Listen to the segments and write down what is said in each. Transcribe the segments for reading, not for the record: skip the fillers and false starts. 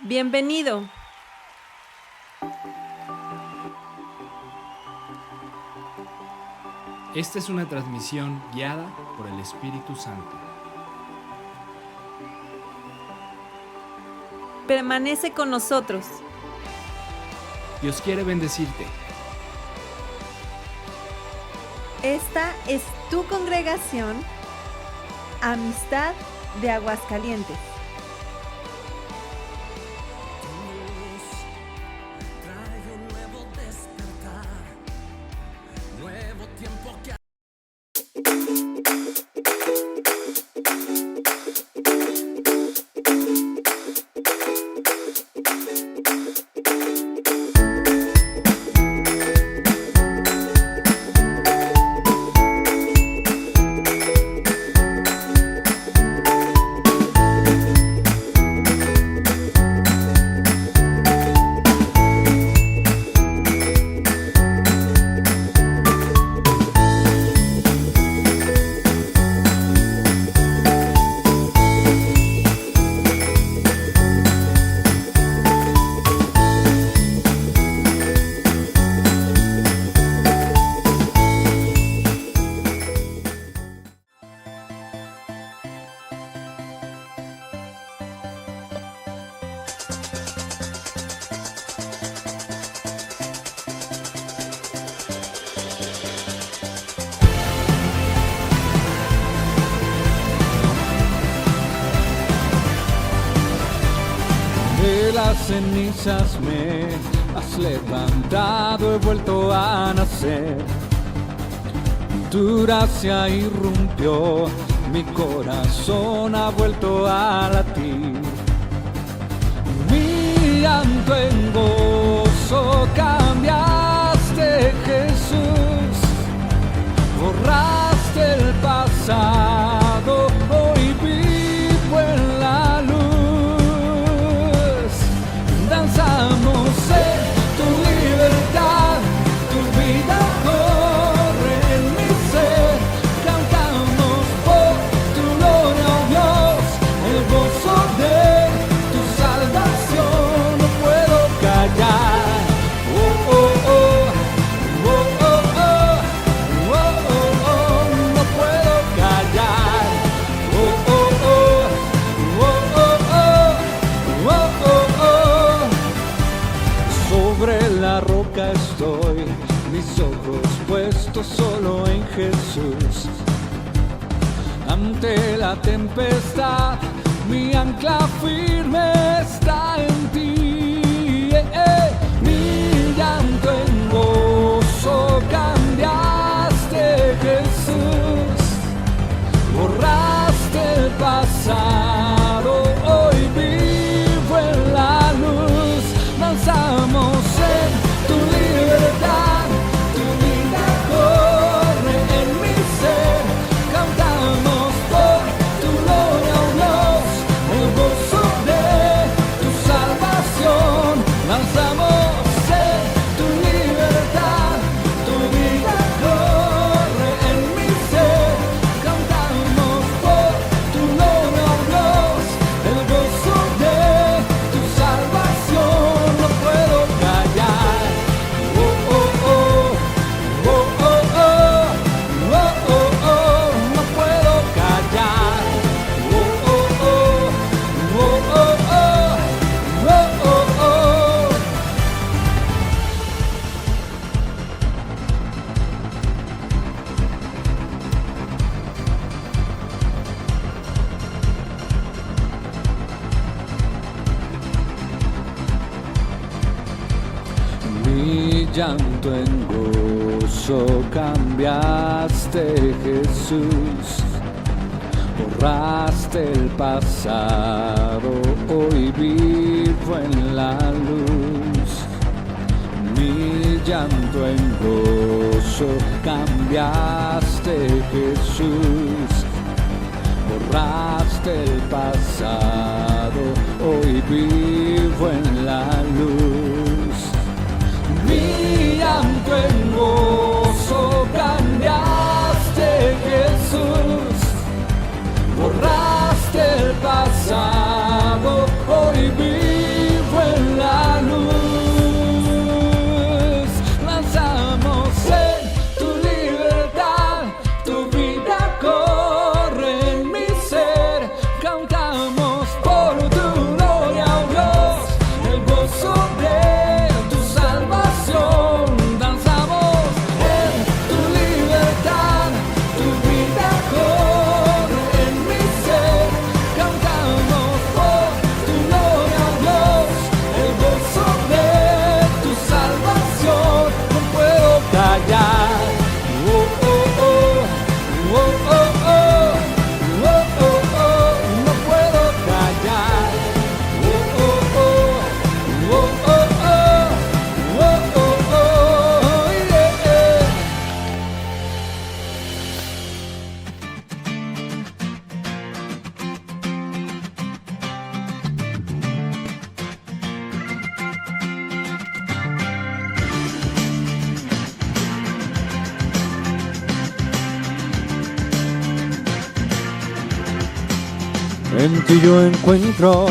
Bienvenido. Esta es una transmisión guiada por el Espíritu Santo. Permanece con nosotros. Dios quiere bendecirte. Esta es tu congregación, Amistad de Aguascalientes. De las cenizas me has levantado, he vuelto a nacer. Tu gracia irrumpió, mi corazón ha vuelto a latir. Mi llanto en gozo cambiaste, Jesús. Borraste el pasado, hoy vivo en la luz. Danzamos en tu libertad, tu vida corre en mi ser. Cantamos por tu gloria, oh Dios, el gozo de tu salvación. No puedo callar, oh, oh, oh, oh, oh, oh, oh, oh, oh. No puedo callar, oh, oh, oh, oh, oh, oh, oh, oh, oh. Sobre la roca estoy, mis ojos puestos solo en Jesús. Ante la tempestad, mi ancla firme está en ti. Mi llanto en gozo cambiaste, Jesús. Borraste el pasado, hoy vivo en la luz. Danzamos en tu libertad, tu vida corre en mi ser. Cantamos por tu gloria, oh Dios, el gozo de tu salvación. Danzamos en tu libertad, tu vida corre en mi ser. Cantamos por tu gloria, oh Dios, el gozo de tu salvación. No puedo callar, oh, oh, oh, oh, oh, oh, oh, oh, oh. No puedo callar, oh, oh, oh, oh, oh, oh, oh, oh, oh. Mi llanto en gozo cambiaste, Jesús. Borraste el pasado, hoy vivo en la luz. Mi llanto en gozo cambiaste, Jesús. Borraste el pasado, hoy vivo en la luz. Mi llanto en gozo cambiaste, Jesús. Borraste el pasado, hoy vivo En ti yo encuentro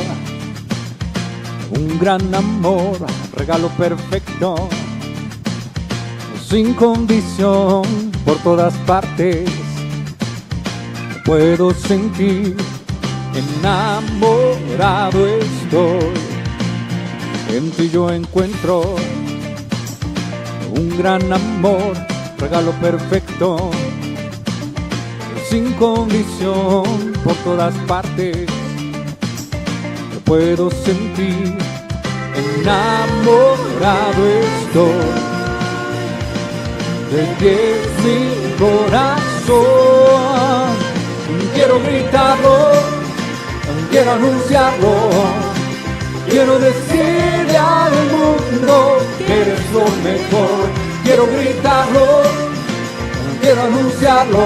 un gran amor, regalo perfecto, sin condición, por todas partes puedo sentir, enamorado estoy. En ti yo encuentro un gran amor, regalo perfecto, sin condición, por todas partes puedo sentir, enamorado estoy. De ti es mi corazón, quiero gritarlo, quiero anunciarlo, quiero decirle al mundo que eres lo mejor. Quiero gritarlo, quiero anunciarlo,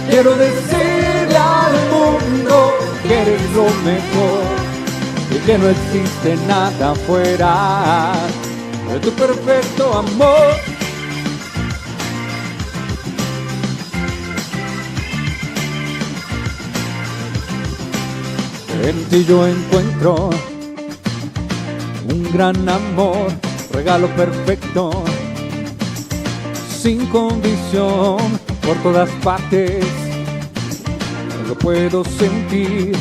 quiero decirle al mundo que eres lo mejor y que no existe nada fuera de tu perfecto amor. En ti yo encuentro un gran amor, regalo perfecto, sin condición, por todas partes lo puedo sentir,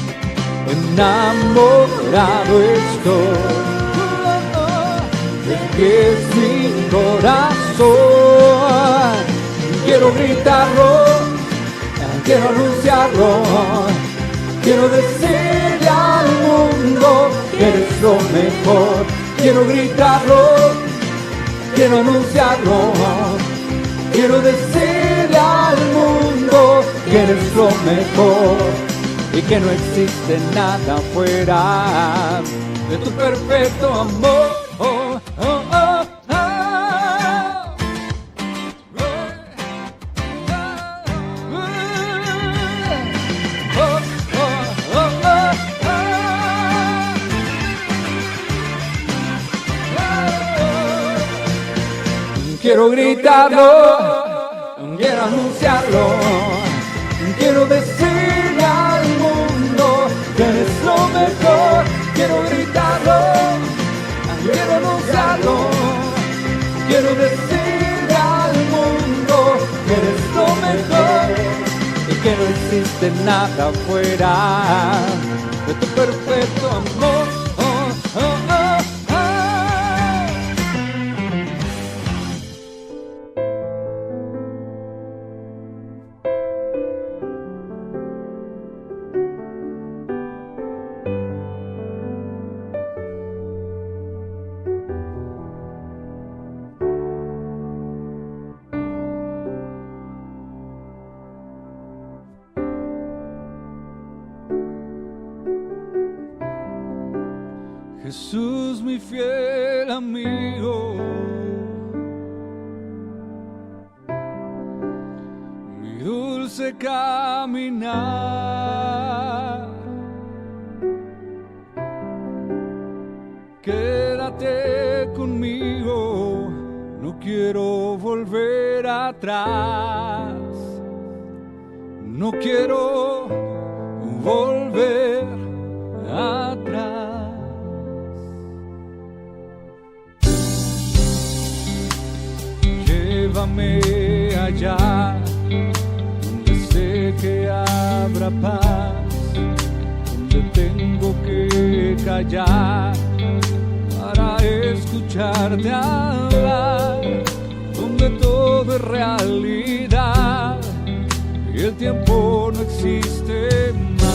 enamorado estoy. De que es mi corazón, quiero gritarlo, quiero anunciarlo, quiero decirle al mundo que eres lo mejor. Quiero gritarlo, quiero anunciarlo, quiero decirle al mundo que eres lo mejor y que no existe nada fuera de tu perfecto amor. Oh, oh, oh, oh. Quiero gritarlo, quiero anunciarlo, quiero decirle al mundo que eres lo mejor. Quiero gritarlo, quiero anunciarlo, quiero decirle al mundo que eres lo mejor y que no existe nada fuera de tu perfecto amor. Oh, oh, oh. Jesús, mi fiel amigo, mi dulce caminar, quédate conmigo, no quiero volver atrás, no quiero volver atrás. Llévame allá, donde sé que habrá paz, donde tengo que callar para escucharte hablar, donde todo es realidad y el tiempo no existe más.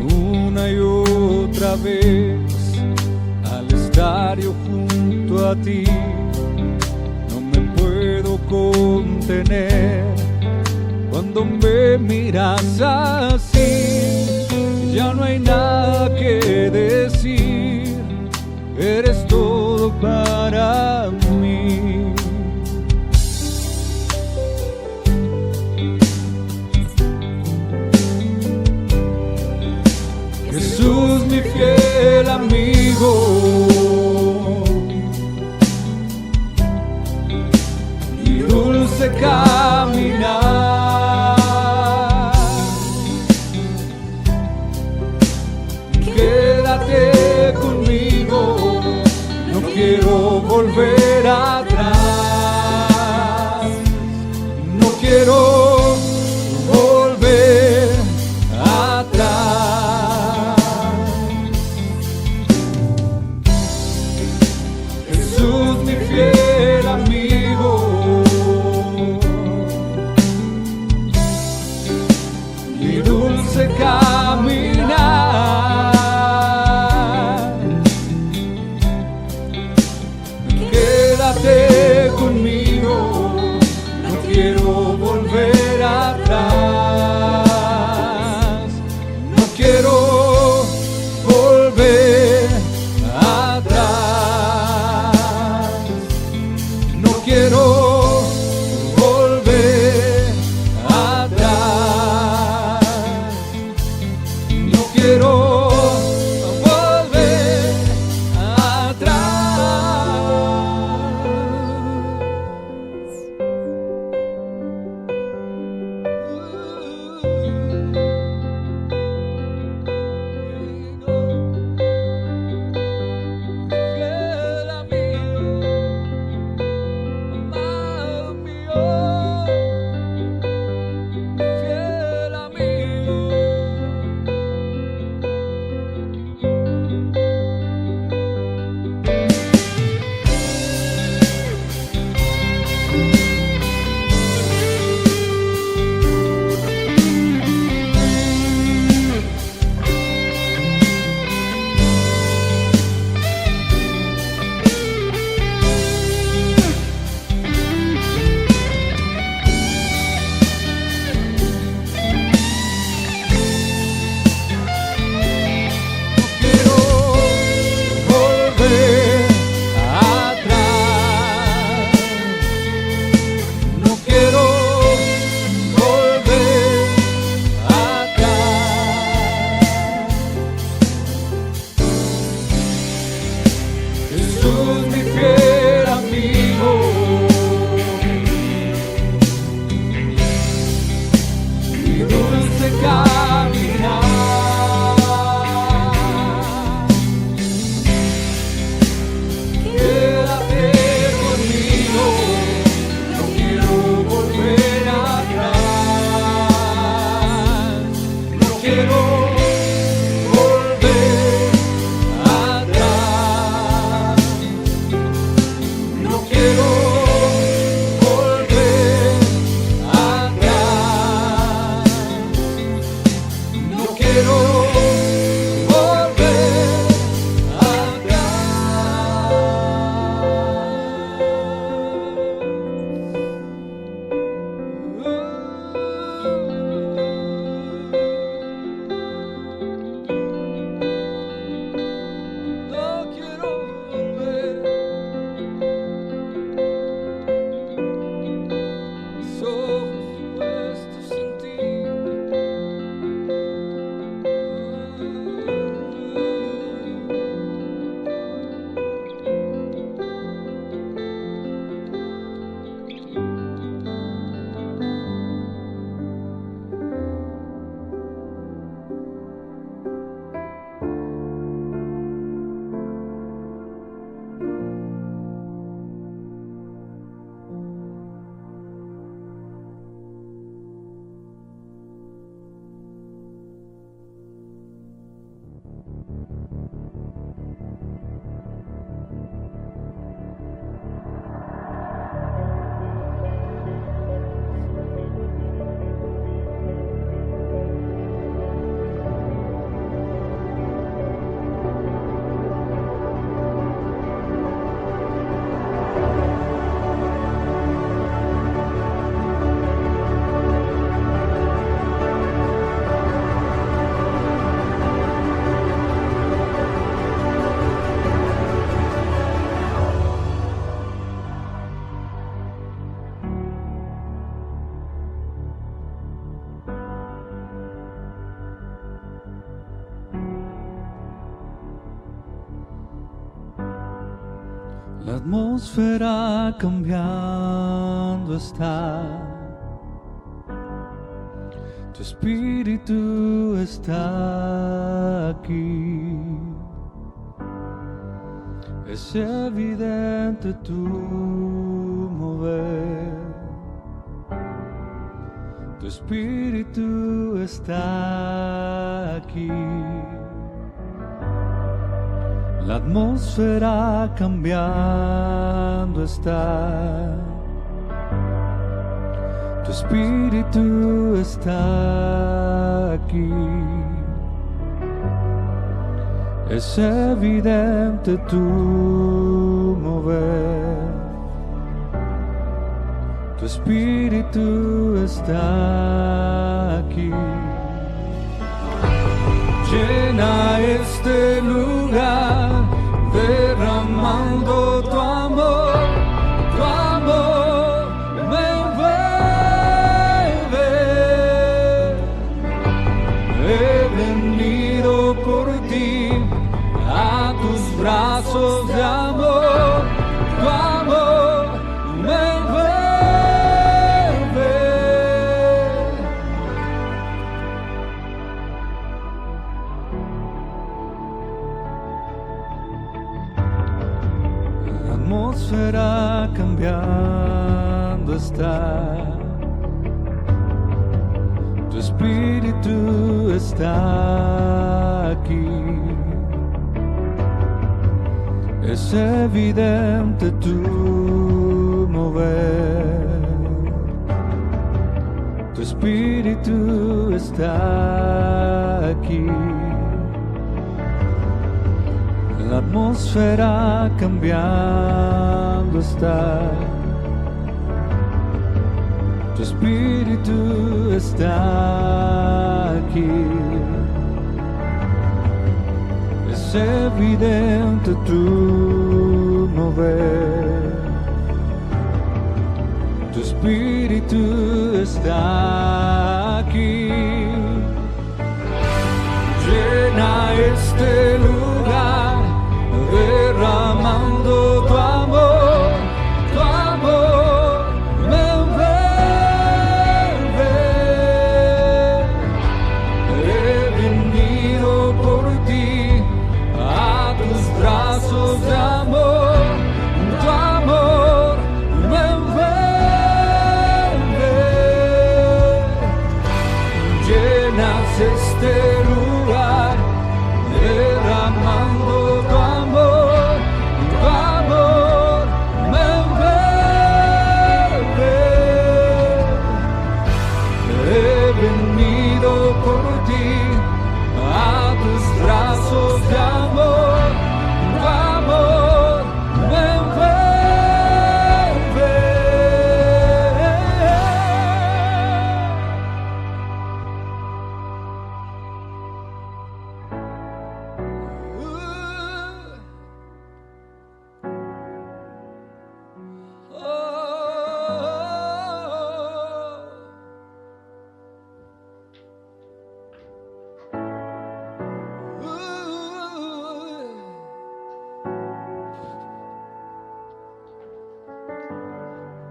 Una y otra vez, al estar yo junto a ti, no me puedo contener. Cuando me miras así, ya no hay nada que decir, eres todo para mí. Jesús, mi fiel amigo, dulce caminar. Quédate conmigo, no quiero volver atrás, no quiero volver atrás. Jesús, mi fiel amigo, mi dulce caminar. Quédate conmigo, no quiero volver atrás, no quiero volver atrás, no quiero volver atrás, no quiero volver atrás. atmósfera cambiando está. Tu espíritu está aquí. Es evidente tu mover. Tu espíritu está aquí. La atmósfera cambiando está. Tu espíritu está aquí. Es evidente tu mover. Tu espíritu está aquí. Llena este lugar, derramando tu amor me envuelve. He venido por ti a tus brazos de amor, tu amor me envuelve. La atmósfera cambiando está. Tu espíritu está aquí. Es evidente tu mover. Tu espíritu está aquí. La atmósfera cambiando está. Tu espíritu está aquí. Es evidente tu mover. Tu espíritu está aquí. Llena este lugar, derramando tu amor me envuelve. He venido por ti a tus brazos de amor, tu amor me envuelve. Llenas este lugar, derramando tu amor me envuelve. He venido por ti a tus brazos de amor, tu amor me envuelve.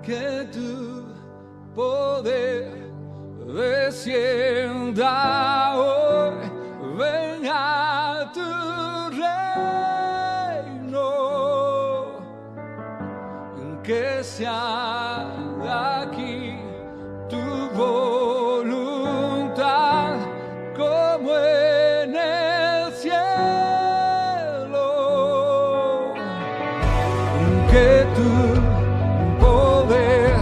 Que tu poder descienda hoy, venga tu reino, que se haga aquí tu voluntad como en el cielo, que tu poder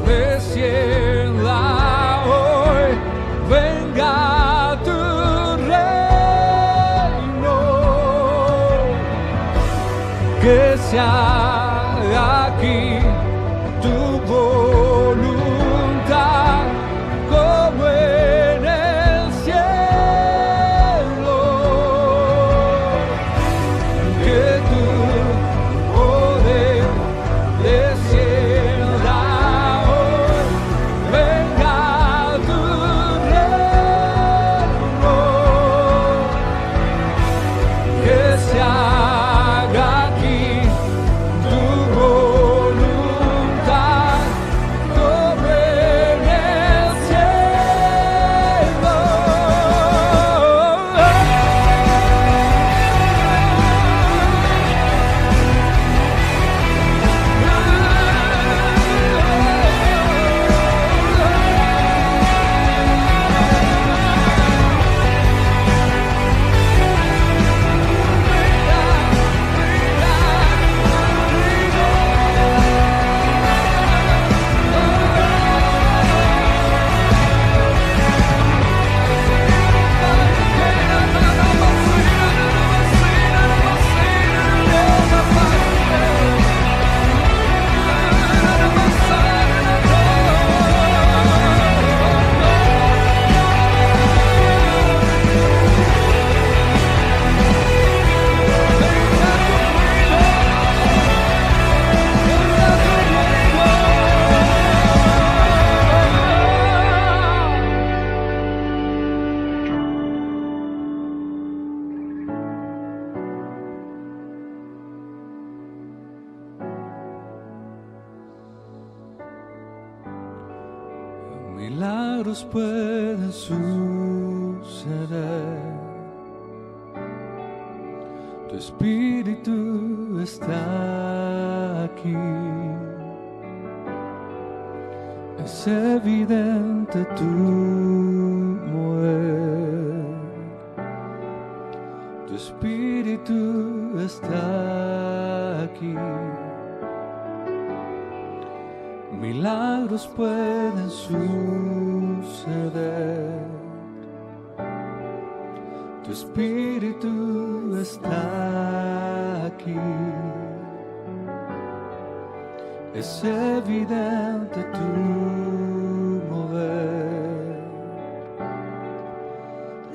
descienda hoy, venga tu reino, que se haga aquí tu voluntad como en el cielo, que tu poder descienda hoy, venga tu reino, que se haga aquí Milagros pueden suceder. Tu espíritu está aquí. Es evidente tu mover. Tu espíritu está aquí. Milagros pueden suceder. Tu espíritu está aquí. Es evidente tu mover.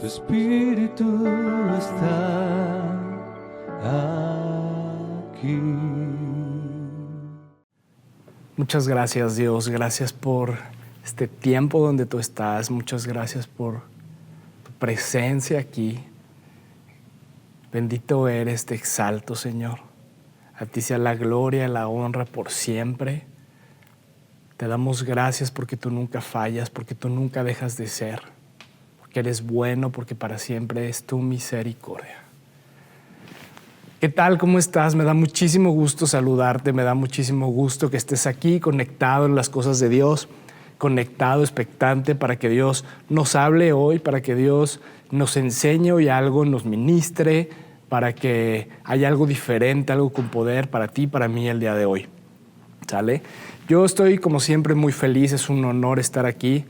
Tu espíritu está aquí. Muchas gracias, Dios. Gracias por este tiempo donde tú estás. Muchas gracias por tu presencia aquí. Bendito eres, te exalto, Señor. A ti sea la gloria, la honra por siempre. Te damos gracias porque tú nunca fallas, porque tú nunca dejas de ser, porque eres bueno, porque para siempre es tu misericordia. ¿Qué tal? ¿Cómo estás? Me da muchísimo gusto saludarte, me da muchísimo gusto que estés aquí conectado en las cosas de Dios, conectado, expectante para que Dios nos hable hoy, para que Dios nos enseñe hoy algo, nos ministre, para que haya algo diferente, algo con poder para ti, para mí el día de hoy. ¿Sale? Yo estoy como siempre muy feliz, es un honor estar aquí.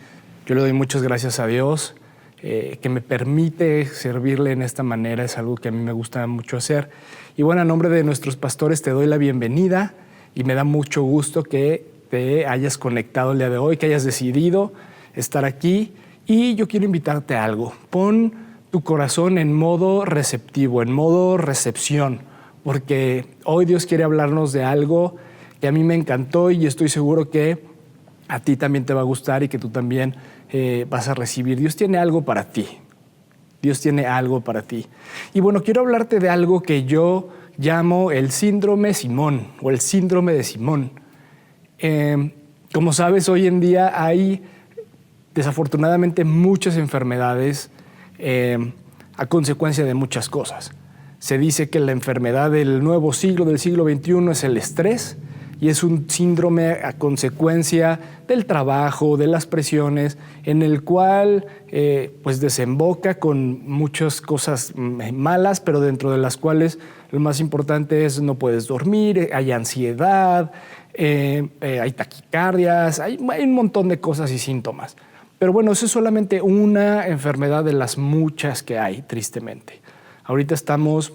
Yo le doy muchas gracias a Dios que me permite servirle en esta manera, es algo que a mí me gusta mucho hacer. Y bueno, a nombre de nuestros pastores te doy la bienvenida y me da mucho gusto que te hayas conectado el día de hoy, que hayas decidido estar aquí. Y yo quiero invitarte a algo. Pon tu corazón en modo receptivo, en modo recepción, porque hoy Dios quiere hablarnos de algo que a mí me encantó y estoy seguro que a ti también te va a gustar y que tú también vas a recibir. Dios tiene algo para ti. Dios tiene algo para ti. Y bueno, quiero hablarte de algo que yo llamo el síndrome Simón o el síndrome de Simón. Como sabes, hoy en día hay desafortunadamente muchas enfermedades a consecuencia de muchas cosas. Se dice que la enfermedad del nuevo siglo, del siglo XXI, es el estrés y es un síndrome a consecuencia del trabajo, de las presiones, en el cual pues desemboca con muchas cosas malas, pero dentro de las cuales lo más importante es no puedes dormir, hay ansiedad, hay taquicardias, hay un montón de cosas y síntomas. Pero bueno, eso es solamente una enfermedad de las muchas que hay, tristemente. Ahorita estamos,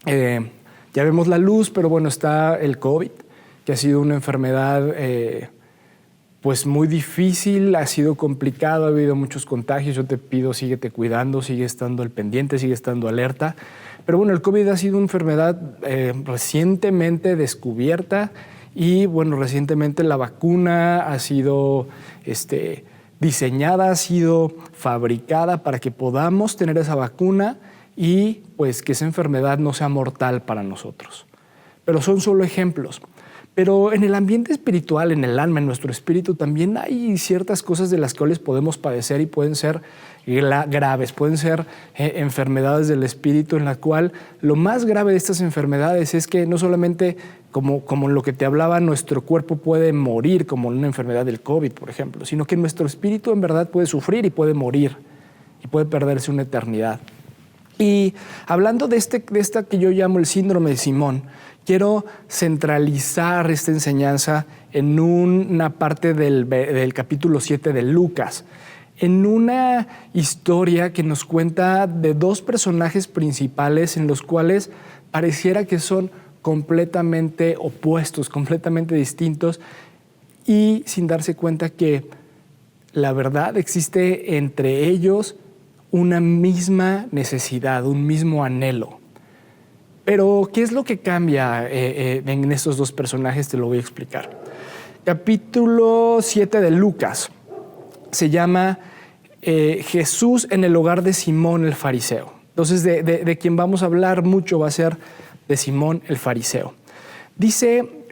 ya vemos la luz, pero bueno, está el COVID, que ha sido una enfermedad pues muy difícil, ha sido complicado, ha habido muchos contagios. Yo te pido, síguete cuidando, sigue estando al pendiente, sigue estando alerta. Pero bueno, el COVID ha sido una enfermedad recientemente descubierta y bueno, recientemente la vacuna ha sido diseñada, ha sido fabricada para que podamos tener esa vacuna y pues que esa enfermedad no sea mortal para nosotros. Pero son solo ejemplos. Pero en el ambiente espiritual, en el alma, en nuestro espíritu, también hay ciertas cosas de las cuales podemos padecer y pueden ser graves, pueden ser enfermedades del espíritu, en la cual lo más grave de estas enfermedades es que no solamente, como lo que te hablaba, nuestro cuerpo puede morir, como en una enfermedad del COVID, por ejemplo, sino que nuestro espíritu en verdad puede sufrir y puede morir y puede perderse una eternidad. Y hablando de esta que yo llamo el síndrome de Simón, quiero centralizar esta enseñanza en una parte del capítulo 7 de Lucas, en una historia que nos cuenta de dos personajes principales en los cuales pareciera que son completamente opuestos, completamente distintos, y sin darse cuenta que la verdad existe entre ellos una misma necesidad, un mismo anhelo. Pero, ¿qué es lo que cambia en estos dos personajes? Te lo voy a explicar. Capítulo 7 de Lucas se llama Jesús en el hogar de Simón el fariseo. Entonces, de quien vamos a hablar mucho va a ser de Simón el fariseo. Dice,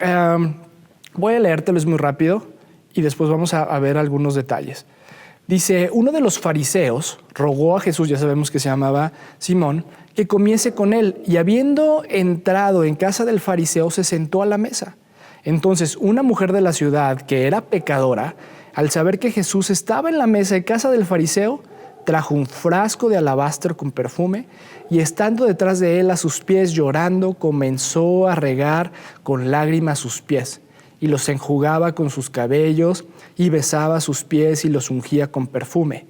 voy a leértelo, es muy rápido, y después vamos a ver algunos detalles. Dice, uno de los fariseos rogó a Jesús, ya sabemos que se llamaba Simón, que comiese con él, y habiendo entrado en casa del fariseo, se sentó a la mesa. Entonces, una mujer de la ciudad, que era pecadora, al saber que Jesús estaba en la mesa en casa del fariseo, trajo un frasco de alabastro con perfume, y estando detrás de él a sus pies llorando, comenzó a regar con lágrimas sus pies, y los enjugaba con sus cabellos, y besaba sus pies y los ungía con perfume.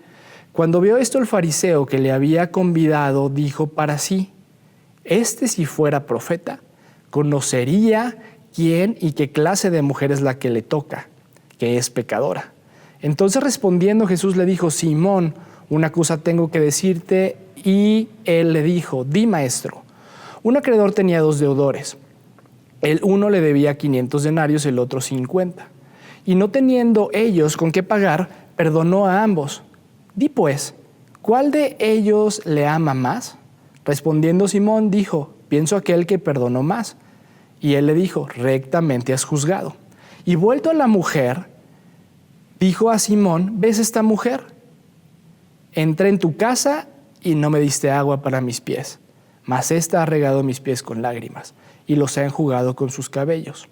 Cuando vio esto el fariseo que le había convidado, dijo para sí, este si fuera profeta, conocería quién y qué clase de mujer es la que le toca, que es pecadora. Entonces respondiendo Jesús le dijo, Simón, una cosa tengo que decirte. Y él le dijo, di maestro. Un acreedor tenía 2 deudores. El uno le debía 500 denarios, el otro 50. Y no teniendo ellos con qué pagar, perdonó a ambos. Di pues, ¿cuál de ellos le ama más? Respondiendo Simón dijo, pienso aquel que perdonó más. Y él le dijo, rectamente has juzgado. Y vuelto a la mujer, dijo a Simón, ¿ves esta mujer? Entré en tu casa y no me diste agua para mis pies, mas ésta ha regado mis pies con lágrimas y los ha enjugado con sus cabellos.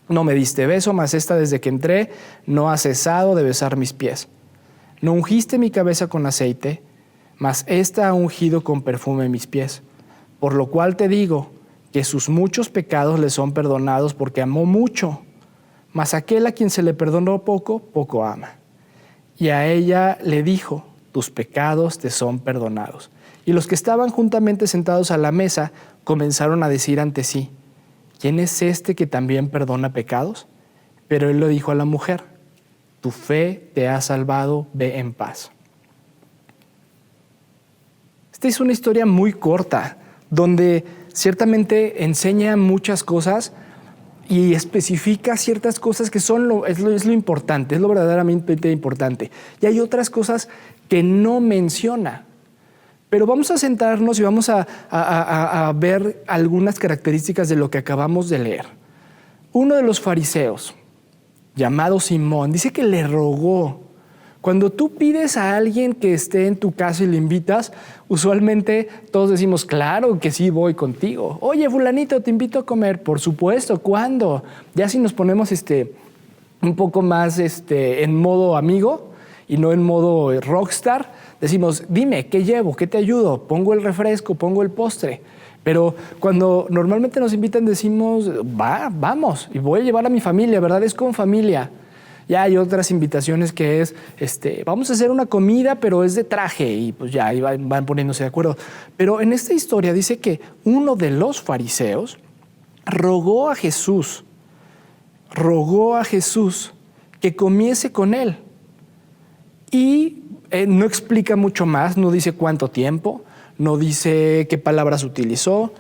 No me diste beso, mas ésta desde que entré no ha cesado de besar mis pies. No ungiste mi cabeza con aceite, mas ésta ha ungido con perfume mis pies. Por lo cual te digo que sus muchos pecados le son perdonados porque amó mucho, mas aquel a quien se le perdonó poco, poco ama. Y a ella le dijo, tus pecados te son perdonados. Y los que estaban juntamente sentados a la mesa comenzaron a decir ante sí, ¿quién es este que también perdona pecados? Pero él lo dijo a la mujer, tu fe te ha salvado, ve en paz. Esta es una historia muy corta, donde ciertamente enseña muchas cosas y especifica ciertas cosas que es lo importante, es lo verdaderamente importante. Y hay otras cosas que no menciona. Pero vamos a centrarnos y vamos a ver algunas características de lo que acabamos de leer. Uno de los fariseos, llamado Simón, dice que le rogó. Cuando tú pides a alguien que esté en tu casa y le invitas, usualmente todos decimos, claro que sí, voy contigo. Oye, fulanito, te invito a comer. Por supuesto, ¿cuándo? Ya si nos ponemos un poco más en modo amigo y no en modo rockstar, decimos, dime, ¿qué llevo? ¿Qué te ayudo? Pongo el refresco, pongo el postre. Pero cuando normalmente nos invitan decimos, vamos, y voy a llevar a mi familia, ¿verdad? Es con familia. Ya hay otras invitaciones que es, vamos a hacer una comida, pero es de traje, y pues ya ahí van poniéndose de acuerdo. Pero en esta historia dice que uno de los fariseos rogó a Jesús que comiese con él. Y no explica mucho más, no dice cuánto tiempo, no dice qué palabras utilizó,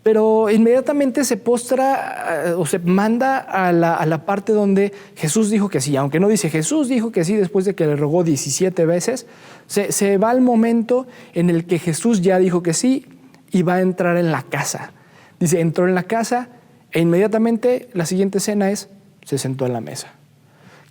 pero inmediatamente se postra o se manda a la parte donde Jesús dijo que sí. Aunque no dice Jesús dijo que sí después de que le rogó 17 veces, se va al momento en el que Jesús ya dijo que sí y va a entrar en la casa. Dice, entró en la casa e inmediatamente la siguiente escena es, se sentó en la mesa.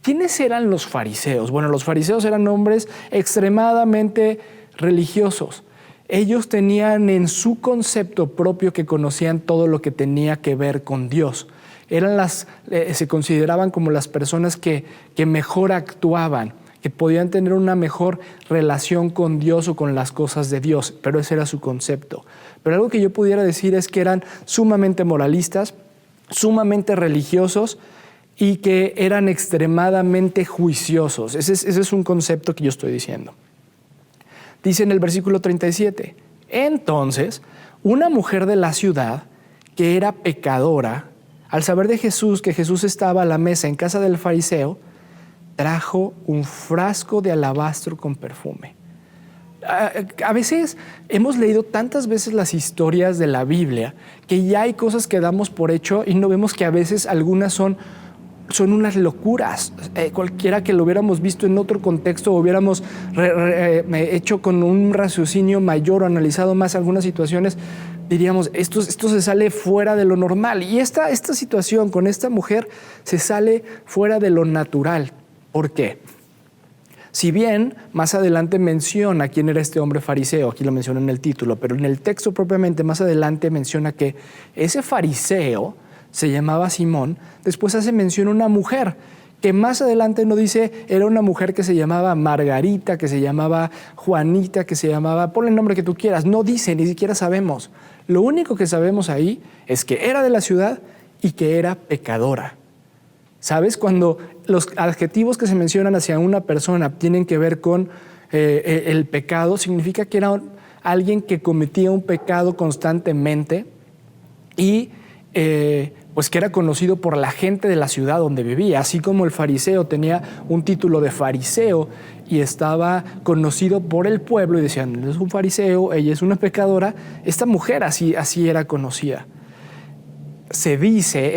¿Quiénes eran los fariseos? Bueno, los fariseos eran hombres extremadamente religiosos. Ellos tenían en su concepto propio que conocían todo lo que tenía que ver con Dios. Se consideraban como las personas que mejor actuaban, que podían tener una mejor relación con Dios o con las cosas de Dios, pero ese era su concepto. Pero algo que yo pudiera decir es que eran sumamente moralistas, sumamente religiosos y que eran extremadamente juiciosos. Ese es un concepto que yo estoy diciendo. Dice en el versículo 37, entonces una mujer de la ciudad que era pecadora, al saber de Jesús, que Jesús estaba a la mesa en casa del fariseo, trajo un frasco de alabastro con perfume. A veces hemos leído tantas veces las historias de la Biblia que ya hay cosas que damos por hecho y no vemos que a veces algunas son unas locuras. Cualquiera que lo hubiéramos visto en otro contexto o hubiéramos hecho con un raciocinio mayor o analizado más algunas situaciones, diríamos, esto se sale fuera de lo normal. Y esta situación con esta mujer se sale fuera de lo natural. ¿Por qué? Si bien más adelante menciona quién era este hombre fariseo, aquí lo menciona en el título, pero en el texto propiamente más adelante menciona que ese fariseo se llamaba Simón, después hace mención a una mujer, que más adelante no dice era una mujer que se llamaba Margarita, que se llamaba Juanita, que se llamaba, ponle el nombre que tú quieras, no dice, ni siquiera sabemos. Lo único que sabemos ahí es que era de la ciudad y que era pecadora. ¿Sabes? Cuando los adjetivos que se mencionan hacia una persona tienen que ver con el pecado, significa que era alguien que cometía un pecado constantemente y pues que era conocido por la gente de la ciudad donde vivía. Así como el fariseo tenía un título de fariseo y estaba conocido por el pueblo y decían, él es un fariseo, ella es una pecadora, esta mujer así era conocida. Se dice,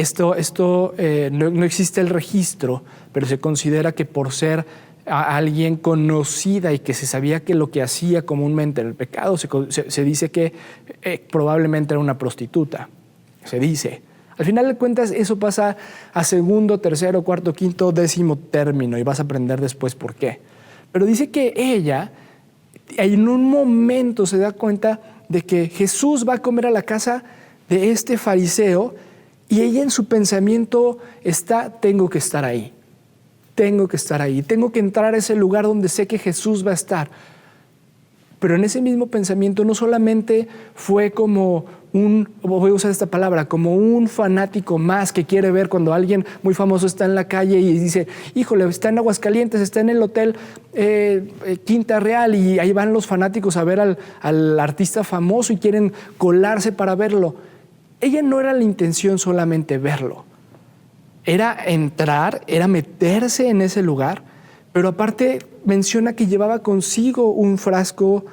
no existe el registro, pero se considera que por ser alguien conocida y que se sabía que lo que hacía comúnmente era el pecado, se dice que probablemente era una prostituta. Se dice. Al final de cuentas, eso pasa a segundo, tercero, cuarto, quinto, décimo término y vas a aprender después por qué. Pero dice que ella, en un momento se da cuenta de que Jesús va a comer a la casa de este fariseo y ella en su pensamiento está, tengo que estar ahí, tengo que entrar a ese lugar donde sé que Jesús va a estar. Pero en ese mismo pensamiento no solamente fue como voy a usar esta palabra, como un fanático más que quiere ver cuando alguien muy famoso está en la calle y dice, híjole, está en Aguascalientes, está en el hotel Quinta Real y ahí van los fanáticos a ver al artista famoso y quieren colarse para verlo. Ella no era la intención solamente verlo, era entrar, era meterse en ese lugar, pero aparte menciona que llevaba consigo un frasco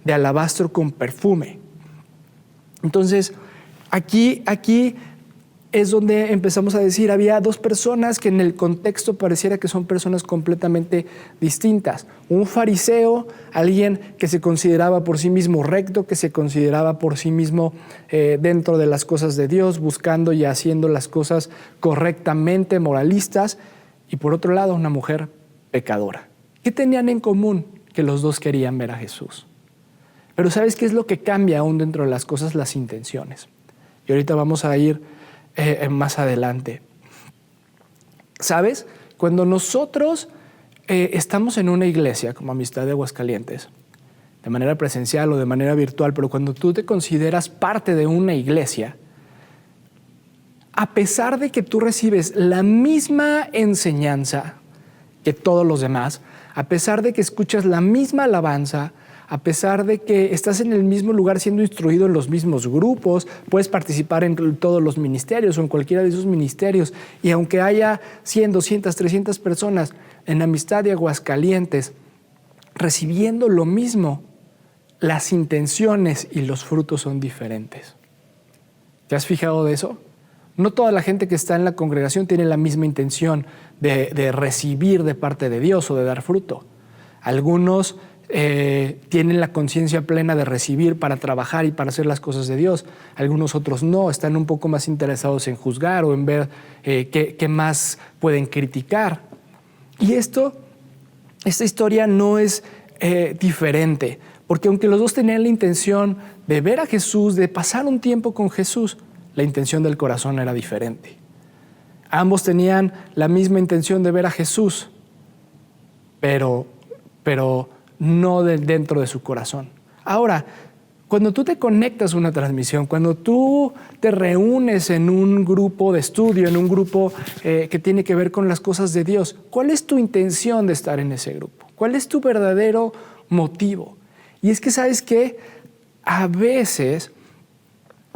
de alabastro con perfume. Entonces, aquí es donde empezamos a decir, había dos personas que en el contexto pareciera que son personas completamente distintas. Un fariseo, alguien que se consideraba por sí mismo recto, que se consideraba por sí mismo dentro de las cosas de Dios, buscando y haciendo las cosas correctamente, moralistas. Y por otro lado, una mujer pecadora. ¿Qué tenían en común? Que los dos querían ver a Jesús. Pero ¿sabes qué es lo que cambia aún dentro de las cosas? Las intenciones. Y ahorita vamos a ir más adelante. ¿Sabes? Cuando nosotros estamos en una iglesia como Amistad de Aguascalientes, de manera presencial o de manera virtual, pero cuando tú te consideras parte de una iglesia, a pesar de que tú recibes la misma enseñanza que todos los demás, a pesar de que escuchas la misma alabanza, a pesar de que estás en el mismo lugar siendo instruido en los mismos grupos, puedes participar en todos los ministerios o en cualquiera de esos ministerios, y aunque haya 100, 200, 300 personas en Amistad de Aguascalientes recibiendo lo mismo, las intenciones y los frutos son diferentes. ¿Te has fijado de eso? No toda la gente que está en la congregación tiene la misma intención de recibir de parte de Dios o de dar fruto. Algunos tienen la conciencia plena de recibir para trabajar y para hacer las cosas de Dios. Algunos otros no, están un poco más interesados en juzgar o en ver qué más pueden criticar. Y esta historia no es diferente, porque aunque los dos tenían la intención de ver a Jesús, de pasar un tiempo con Jesús, la intención del corazón era diferente. Ambos tenían la misma intención de ver a Jesús, pero no dentro de su corazón. Ahora, cuando tú te conectas a una transmisión, cuando tú te reúnes en un grupo de estudio, en un grupo que tiene que ver con las cosas de Dios, ¿cuál es tu intención de estar en ese grupo? ¿Cuál es tu verdadero motivo? Y es que, ¿sabes qué? A veces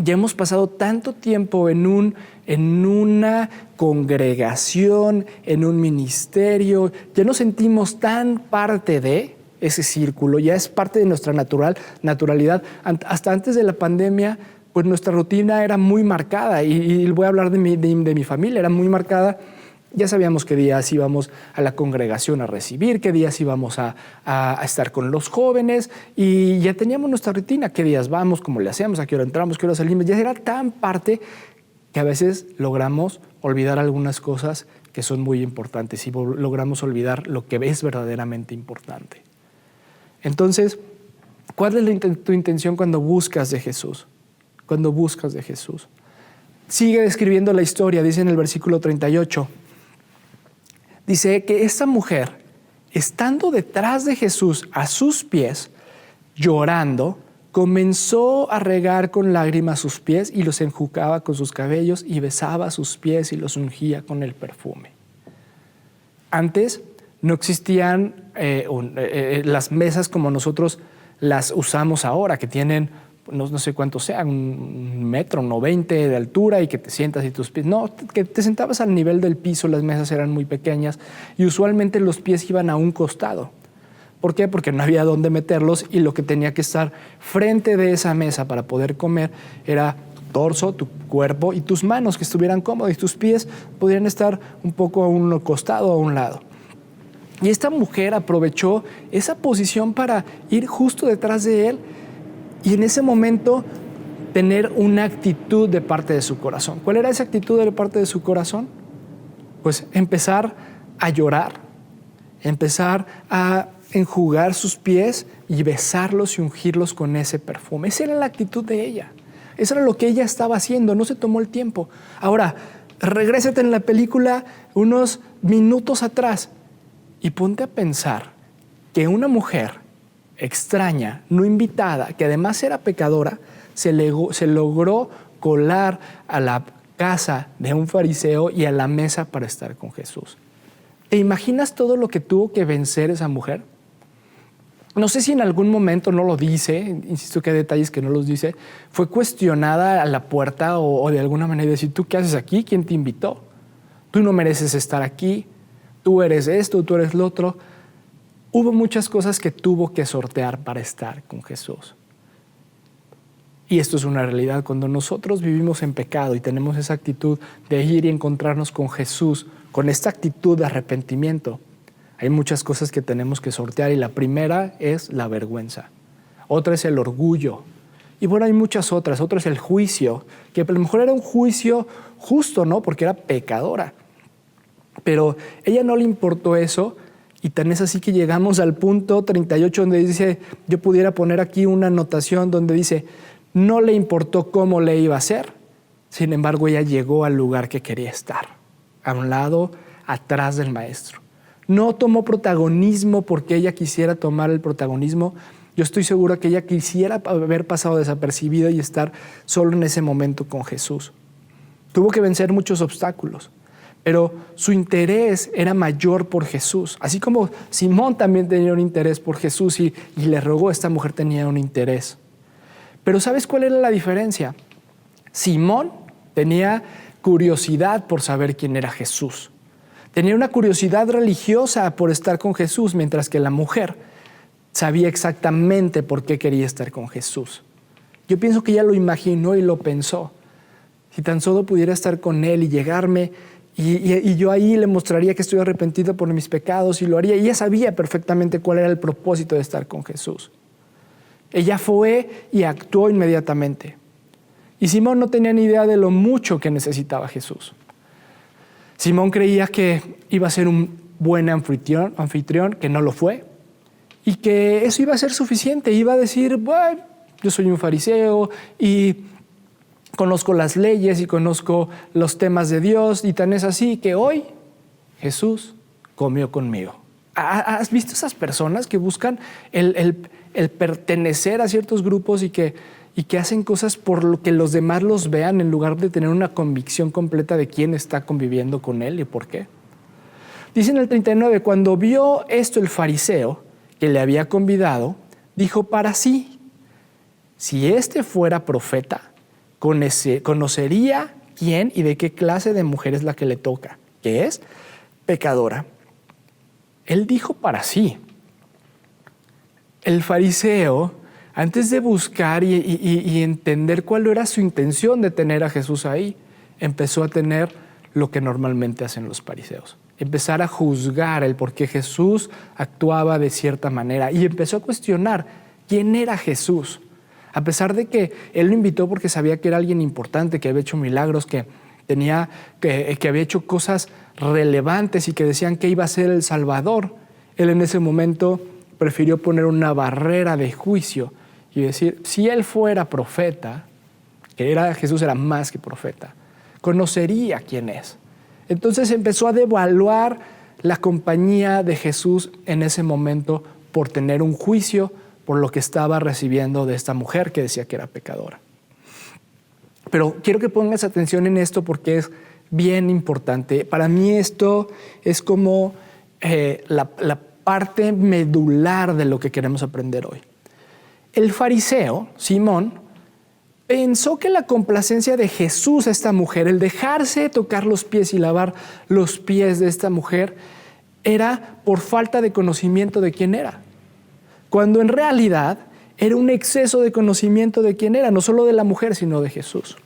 ya hemos pasado tanto tiempo en una congregación, en un ministerio, ya nos sentimos tan parte de ese círculo, ya es parte de nuestra naturalidad. Hasta antes de la pandemia, pues nuestra rutina era muy marcada y voy a hablar de mi familia, era muy marcada. Ya sabíamos qué días íbamos a la congregación a recibir, qué días íbamos a estar con los jóvenes y ya teníamos nuestra rutina, qué días vamos, cómo le hacemos, a qué hora entramos, qué hora salimos. Ya era tan parte que a veces logramos olvidar algunas cosas que son muy importantes y logramos olvidar lo que es verdaderamente importante. Entonces, ¿cuál es tu intención cuando buscas de Jesús? Cuando buscas de Jesús. Sigue describiendo la historia, dice en el versículo 38. Dice que esta mujer, estando detrás de Jesús a sus pies, llorando, comenzó a regar con lágrimas sus pies y los enjugaba con sus cabellos y besaba sus pies y los ungía con el perfume. Antes no existían las mesas como nosotros las usamos ahora, que tienen no sé cuánto sea, 1,90 m de altura y que te sientas y tus pies. No, que te sentabas al nivel del piso, las mesas eran muy pequeñas y usualmente los pies iban a un costado. ¿Por qué? Porque no había dónde meterlos y lo que tenía que estar frente de esa mesa para poder comer era tu torso, tu cuerpo y tus manos que estuvieran cómodos y tus pies podrían estar un poco a un costado o a un lado. Y esta mujer aprovechó esa posición para ir justo detrás de él y en ese momento tener una actitud de parte de su corazón. ¿Cuál era esa actitud de parte de su corazón? Pues empezar a llorar, empezar a enjugar sus pies y besarlos y ungirlos con ese perfume. Esa era la actitud de ella. Eso era lo que ella estaba haciendo, no se tomó el tiempo. Ahora, regrésate en la película unos minutos atrás y ponte a pensar que una mujer extraña, no invitada, que además era pecadora, se logró colar a la casa de un fariseo y a la mesa para estar con Jesús. ¿Te imaginas todo lo que tuvo que vencer esa mujer? No sé si en algún momento no lo dice, insisto que hay detalles que no los dice, fue cuestionada a la puerta o de alguna manera decir, ¿tú qué haces aquí? ¿Quién te invitó? Tú no mereces estar aquí, tú eres esto, tú eres lo otro. Hubo muchas cosas que tuvo que sortear para estar con Jesús. Y esto es una realidad. Cuando nosotros vivimos en pecado y tenemos esa actitud de ir y encontrarnos con Jesús, con esta actitud de arrepentimiento, hay muchas cosas que tenemos que sortear y la primera es la vergüenza. Otra es el orgullo. Y bueno, hay muchas otras. Otra es el juicio, que a lo mejor era un juicio justo, ¿no? Porque era pecadora. Pero ella no le importó eso y tan es así que llegamos al punto 38 donde dice, yo pudiera poner aquí una anotación donde dice, no le importó cómo le iba a hacer, sin embargo ella llegó al lugar que quería estar, a un lado, atrás del maestro. No tomó protagonismo porque ella quisiera tomar el protagonismo. Yo estoy seguro que ella quisiera haber pasado desapercibida y estar solo en ese momento con Jesús. Tuvo que vencer muchos obstáculos, pero su interés era mayor por Jesús. Así como Simón también tenía un interés por Jesús y le rogó, esta mujer tenía un interés. Pero ¿sabes cuál era la diferencia? Simón tenía curiosidad por saber quién era Jesús. Tenía una curiosidad religiosa por estar con Jesús, mientras que la mujer sabía exactamente por qué quería estar con Jesús. Yo pienso que ella lo imaginó y lo pensó. Si tan solo pudiera estar con él y llegarme y yo ahí le mostraría que estoy arrepentido por mis pecados y lo haría. Y ella sabía perfectamente cuál era el propósito de estar con Jesús. Ella fue y actuó inmediatamente. Y Simón no tenía ni idea de lo mucho que necesitaba Jesús. Simón creía que iba a ser un buen anfitrión, que no lo fue, y que eso iba a ser suficiente. Iba a decir, bueno, yo soy un fariseo y conozco las leyes y conozco los temas de Dios, y tan es así que hoy Jesús comió conmigo. ¿Has visto esas personas que buscan el pertenecer a ciertos grupos y que hacen cosas por lo que los demás los vean en lugar de tener una convicción completa de quién está conviviendo con él y por qué? Dice en el 39, cuando vio esto el fariseo que le había convidado, dijo para sí, si este fuera profeta, conocería quién y de qué clase de mujer es la que le toca, que es pecadora. Él dijo para sí. El fariseo, antes de buscar y entender cuál era su intención de tener a Jesús ahí, empezó a tener lo que normalmente hacen los fariseos. Empezar a juzgar el por qué Jesús actuaba de cierta manera y empezó a cuestionar quién era Jesús. A pesar de que él lo invitó porque sabía que era alguien importante, que había hecho milagros, que que había hecho cosas relevantes y que decían que iba a ser el Salvador. Él en ese momento prefirió poner una barrera de juicio y decir, si él fuera profeta, Jesús era más que profeta, conocería quién es. Entonces empezó a devaluar la compañía de Jesús en ese momento por tener un juicio por lo que estaba recibiendo de esta mujer que decía que era pecadora. Pero quiero que pongas atención en esto porque es bien importante. Para mí esto es como la parte medular de lo que queremos aprender hoy. El fariseo, Simón, pensó que la complacencia de Jesús a esta mujer, el dejarse tocar los pies y lavar los pies de esta mujer, era por falta de conocimiento de quién era. Cuando en realidad era un exceso de conocimiento de quién era, no solo de la mujer, sino de Jesús.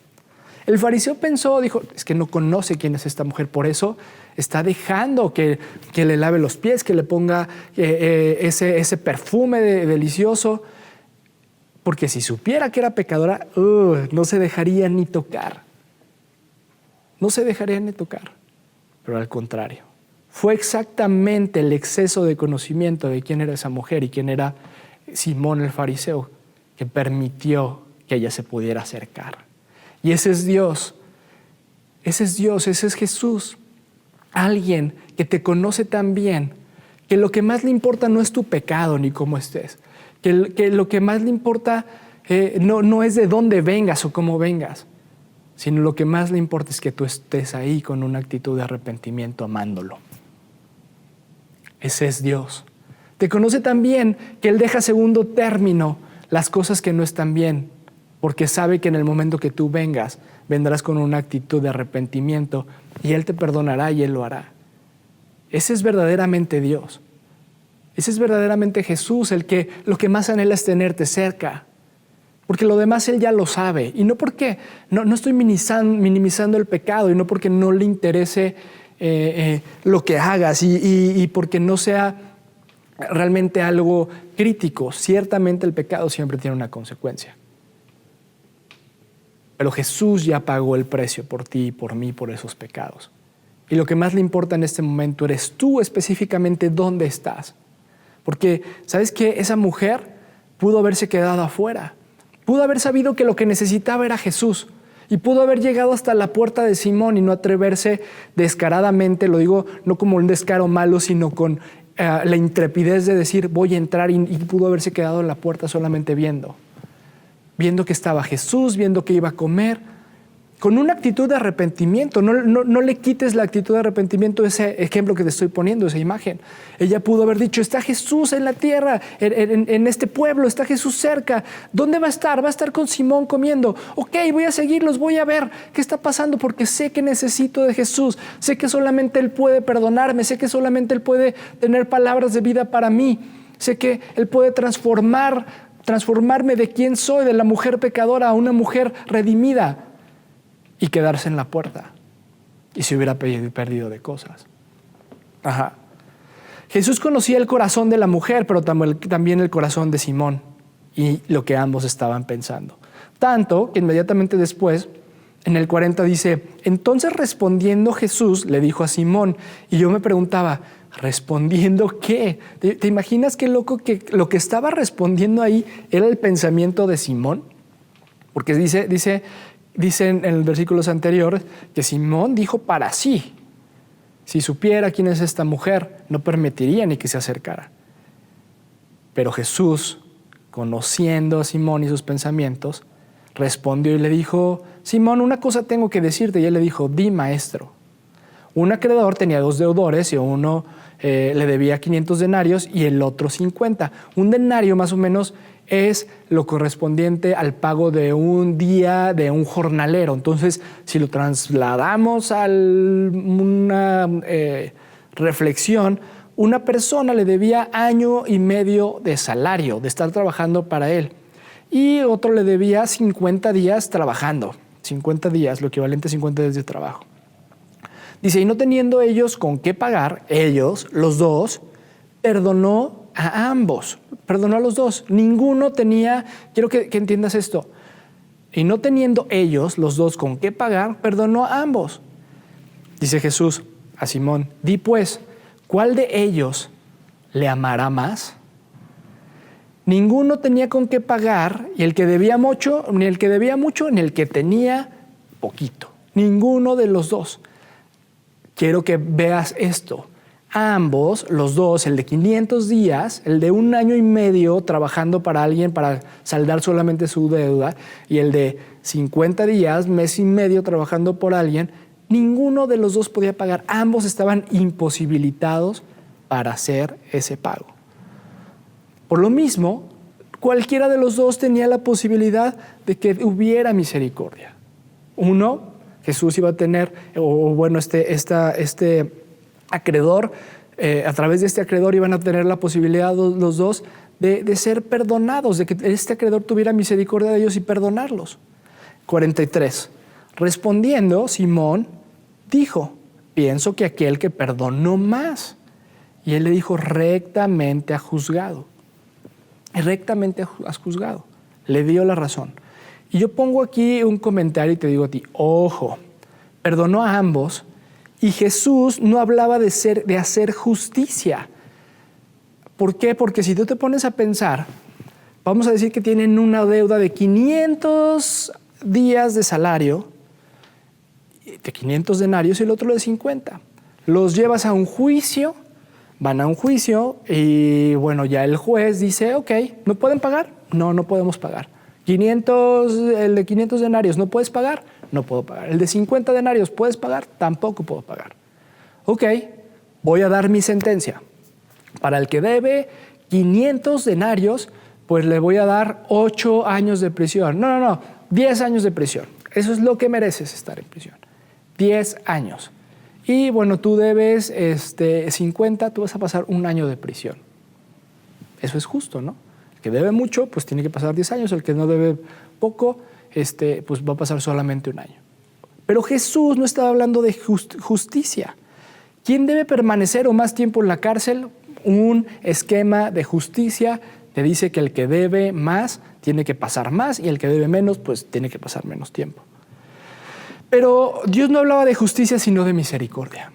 El fariseo dijo, es que no conoce quién es esta mujer, por eso está dejando que le lave los pies, que le ponga ese perfume delicioso, porque si supiera que era pecadora, no se dejaría ni tocar. No se dejaría ni tocar, pero al contrario. Fue exactamente el exceso de conocimiento de quién era esa mujer y quién era Simón el fariseo que permitió que ella se pudiera acercar. Y ese es Dios, ese es Jesús. Alguien que te conoce tan bien que lo que más le importa no es tu pecado ni cómo estés, que lo que más le importa no es de dónde vengas o cómo vengas, sino lo que más le importa es que tú estés ahí con una actitud de arrepentimiento amándolo. Ese es Dios. Te conoce tan bien que Él deja a segundo término las cosas que no están bien, porque sabe que en el momento que tú vengas, vendrás con una actitud de arrepentimiento y Él te perdonará y Él lo hará. Ese es verdaderamente Dios. Ese es verdaderamente Jesús, lo que más anhela es tenerte cerca, porque lo demás Él ya lo sabe. Y no porque no estoy minimizando el pecado y no porque no le interese lo que hagas y porque no sea realmente algo crítico. Ciertamente el pecado siempre tiene una consecuencia. Pero Jesús ya pagó el precio por ti y por mí, por esos pecados. Y lo que más le importa en este momento eres tú específicamente dónde estás. Porque, ¿sabes qué? Esa mujer pudo haberse quedado afuera. Pudo haber sabido que lo que necesitaba era Jesús. Y pudo haber llegado hasta la puerta de Simón y no atreverse descaradamente, lo digo no como un descaro malo, sino con la intrepidez de decir voy a entrar y pudo haberse quedado en la puerta solamente viendo que estaba Jesús, viendo que iba a comer, con una actitud de arrepentimiento. No le quites la actitud de arrepentimiento, ese ejemplo que te estoy poniendo, esa imagen. Ella pudo haber dicho, está Jesús en la tierra, en este pueblo, está Jesús cerca. ¿Dónde va a estar? Va a estar con Simón comiendo. Ok, voy a seguirlos, voy a ver qué está pasando porque sé que necesito de Jesús. Sé que solamente Él puede perdonarme, sé que solamente Él puede tener palabras de vida para mí. Sé que Él puede transformarme de quien soy, de la mujer pecadora a una mujer redimida. Y quedarse en la puerta. Y se hubiera perdido de cosas. Ajá. Jesús conocía el corazón de la mujer, pero también el corazón de Simón y lo que ambos estaban pensando. Tanto que inmediatamente después, en el 40 dice, entonces respondiendo Jesús le dijo a Simón, y yo me preguntaba, ¿respondiendo qué? ¿Te imaginas qué loco que lo que estaba respondiendo ahí era el pensamiento de Simón? Porque dice en los versículos anteriores que Simón dijo para sí, si supiera quién es esta mujer, no permitiría ni que se acercara. Pero Jesús, conociendo a Simón y sus pensamientos, respondió y le dijo, Simón, una cosa tengo que decirte. Y él le dijo, di, maestro. Un acreedor tenía 2 deudores y uno le debía 500 denarios y el otro 50. Un denario más o menos es lo correspondiente al pago de un día de un jornalero. Entonces, si lo trasladamos a una reflexión, una persona le debía 1 año y medio de salario, de estar trabajando para él. Y otro le debía 50 días trabajando. 50 días, lo equivalente a 50 días de trabajo. Dice, y no teniendo ellos con qué pagar, ellos, los dos, perdonó a ambos. Perdonó a los dos. Ninguno tenía, quiero que entiendas esto, Y no teniendo ellos, los dos, con qué pagar, perdonó a ambos. Dice Jesús a Simón: di pues, ¿cuál de ellos le amará más? Ninguno tenía con qué pagar, y el que debía mucho, ni el que debía mucho, ni el que tenía poquito. Ninguno de los dos. Quiero que veas esto. Ambos, los dos, el de 500 días, el de 1 año y medio trabajando para alguien para saldar solamente su deuda, y el de 50 días, mes y medio trabajando por alguien, ninguno de los dos podía pagar. Ambos estaban imposibilitados para hacer ese pago. Por lo mismo, cualquiera de los dos tenía la posibilidad de que hubiera misericordia. Uno, Jesús iba a tener, este acreedor, a través de este acreedor iban a tener la posibilidad los dos de ser perdonados, de que este acreedor tuviera misericordia de ellos y perdonarlos. 43. Respondiendo, Simón dijo: pienso que aquel que perdonó más. Y él le dijo: rectamente ha juzgado. Rectamente has juzgado. Le dio la razón. Y yo pongo aquí un comentario y te digo a ti: ojo, perdonó a ambos, y Jesús no hablaba de hacer justicia. ¿Por qué? Porque si tú te pones a pensar, vamos a decir que tienen una deuda de 500 días de salario, de 500 denarios, y el otro de 50. Los llevas a un juicio, van a un juicio, y bueno, ya el juez dice: ok, ¿no pueden pagar? No podemos pagar. El de 500 denarios, ¿no puedes pagar? No puedo pagar. El de 50 denarios, ¿puedes pagar? Tampoco puedo pagar. Ok, voy a dar mi sentencia. Para el que debe 500 denarios, pues le voy a dar 8 años de prisión. No, 10 años de prisión. Eso es lo que mereces, estar en prisión. 10 años. Y bueno, tú debes 50, tú vas a pasar 1 año de prisión. Eso es justo, ¿no? El que debe mucho, pues tiene que pasar 10 años. El que no debe poco, pues va a pasar solamente 1 año. Pero Jesús no estaba hablando de justicia. ¿Quién debe permanecer o más tiempo en la cárcel? Un esquema de justicia te dice que el que debe más tiene que pasar más, y el que debe menos, pues tiene que pasar menos tiempo. Pero Dios no hablaba de justicia, sino de misericordia.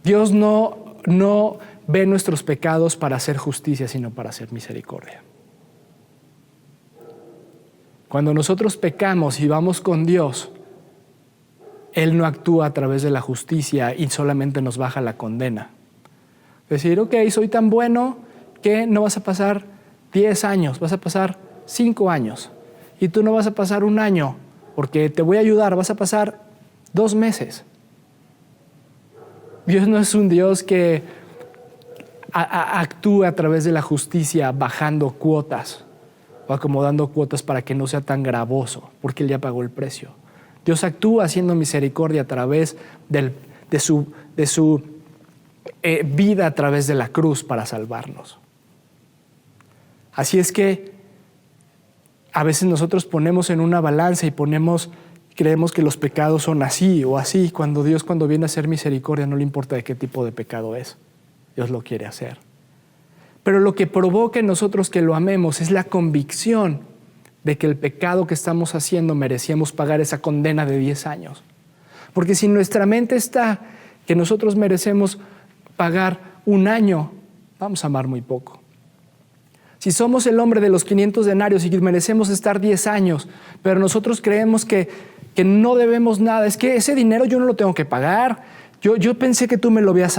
Dios no ve nuestros pecados para hacer justicia, sino para hacer misericordia. Cuando nosotros pecamos y vamos con Dios, Él no actúa a través de la justicia y solamente nos baja la condena. Decir: ok, soy tan bueno que no vas a pasar 10 años, vas a pasar 5 años. Y tú no vas a pasar 1 año, porque te voy a ayudar, vas a pasar 2 meses. Dios no es un Dios que actúe a través de la justicia bajando cuotas o acomodando cuotas para que no sea tan gravoso, porque Él ya pagó el precio. Dios actúa haciendo misericordia a través de su vida a través de la cruz para salvarnos. Así es que a veces nosotros ponemos en una balanza y creemos que los pecados son así o así, cuando Dios, cuando viene a hacer misericordia, no le importa de qué tipo de pecado es. Dios lo quiere hacer. Pero lo que provoca en nosotros que lo amemos es la convicción de que el pecado que estamos haciendo merecíamos pagar esa condena de 10 años. Porque si en nuestra mente está que nosotros merecemos pagar 1 año, vamos a amar muy poco. Si somos el hombre de los 500 denarios y merecemos estar 10 años, pero nosotros creemos que no debemos nada, es que ese dinero yo no lo tengo que pagar. Yo pensé que tú me lo habías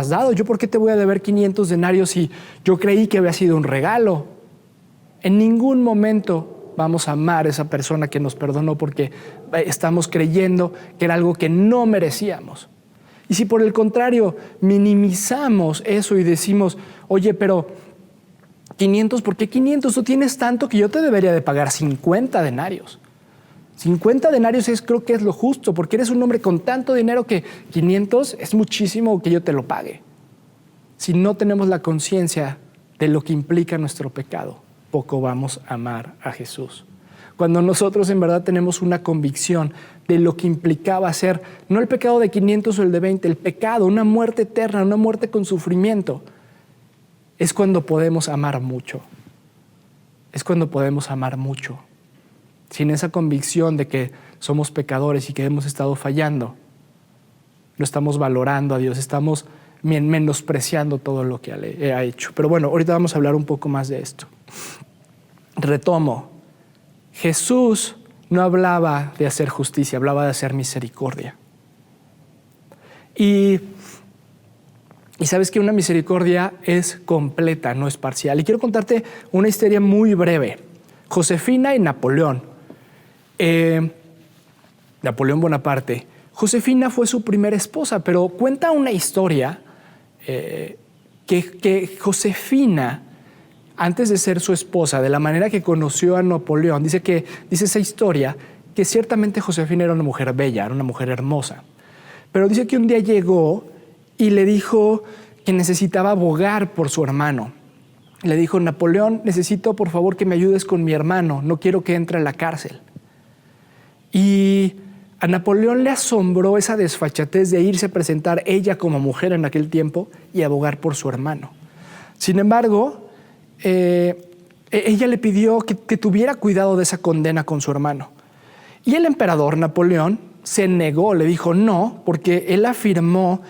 dado. ¿Yo por qué te voy a deber 500 denarios si yo creí que había sido un regalo? En ningún momento vamos a amar a esa persona que nos perdonó porque estamos creyendo que era algo que no merecíamos. Y si por el contrario minimizamos eso y decimos: oye, pero 500, ¿por qué 500? Tú tienes tanto que yo te debería de pagar 50 denarios. 50 denarios creo que es lo justo, porque eres un hombre con tanto dinero que 500 es muchísimo que yo te lo pague. Si no tenemos la conciencia de lo que implica nuestro pecado, poco vamos a amar a Jesús. Cuando nosotros en verdad tenemos una convicción de lo que implicaba hacer, no el pecado de 500 o el de 20, el pecado, una muerte eterna, una muerte con sufrimiento, es cuando podemos amar mucho. Es cuando podemos amar mucho. sin esa convicción de que somos pecadores y que hemos estado fallando, no estamos valorando a Dios, estamos menospreciando todo lo que ha hecho. Pero bueno, ahorita vamos a hablar un poco más de esto. Retomo. Jesús no hablaba de hacer justicia, hablaba de hacer misericordia. Y sabes que una misericordia es completa, no es parcial. Y quiero contarte una historia muy breve. Josefina y Napoleón. Napoleón Bonaparte. Josefina fue su primera esposa, pero cuenta una historia que Josefina, antes de ser su esposa, de la manera que conoció a Napoleón, dice esa historia que ciertamente Josefina era una mujer bella, era una mujer hermosa. Pero dice que un día llegó y le dijo que necesitaba abogar por su hermano. Le dijo: Napoleón, necesito por favor que me ayudes con mi hermano, no quiero que entre a la cárcel. Y a Napoleón le asombró esa desfachatez de irse a presentar ella como mujer en aquel tiempo y abogar por su hermano. Sin embargo, ella le pidió que tuviera cuidado de esa condena con su hermano. Y el emperador Napoleón se negó, le dijo no, porque él afirmó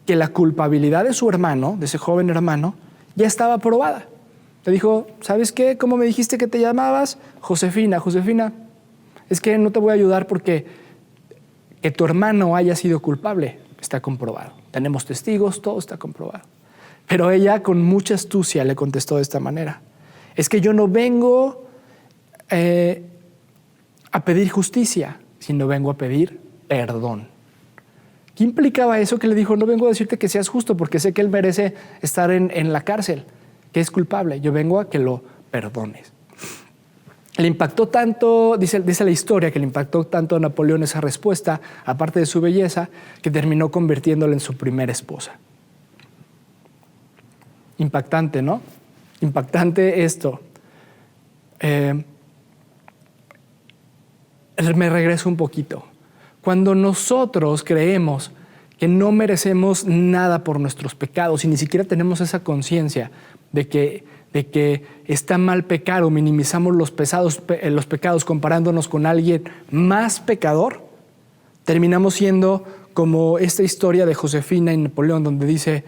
que la culpabilidad de su hermano, de ese joven hermano, ya estaba probada. Le dijo: ¿sabes qué? ¿Cómo me dijiste que te llamabas? Josefina. Josefina, es que no te voy a ayudar porque que tu hermano haya sido culpable está comprobado. Tenemos testigos, todo está comprobado. Pero ella, con mucha astucia, le contestó de esta manera: es que yo no vengo a pedir justicia, sino vengo a pedir perdón. ¿Qué implicaba eso que le dijo? No vengo a decirte que seas justo porque sé que él merece estar en la cárcel, que es culpable. Yo vengo a que lo perdones. Le impactó tanto, dice la historia, que le impactó tanto a Napoleón esa respuesta, aparte de su belleza, que terminó convirtiéndola en su primera esposa. Impactante, ¿no? Impactante esto. Me regreso un poquito. Cuando nosotros creemos que no merecemos nada por nuestros pecados y ni siquiera tenemos esa conciencia de que está mal pecar o minimizamos los pecados comparándonos con alguien más pecador, terminamos siendo como esta historia de Josefina y Napoleón, donde dice,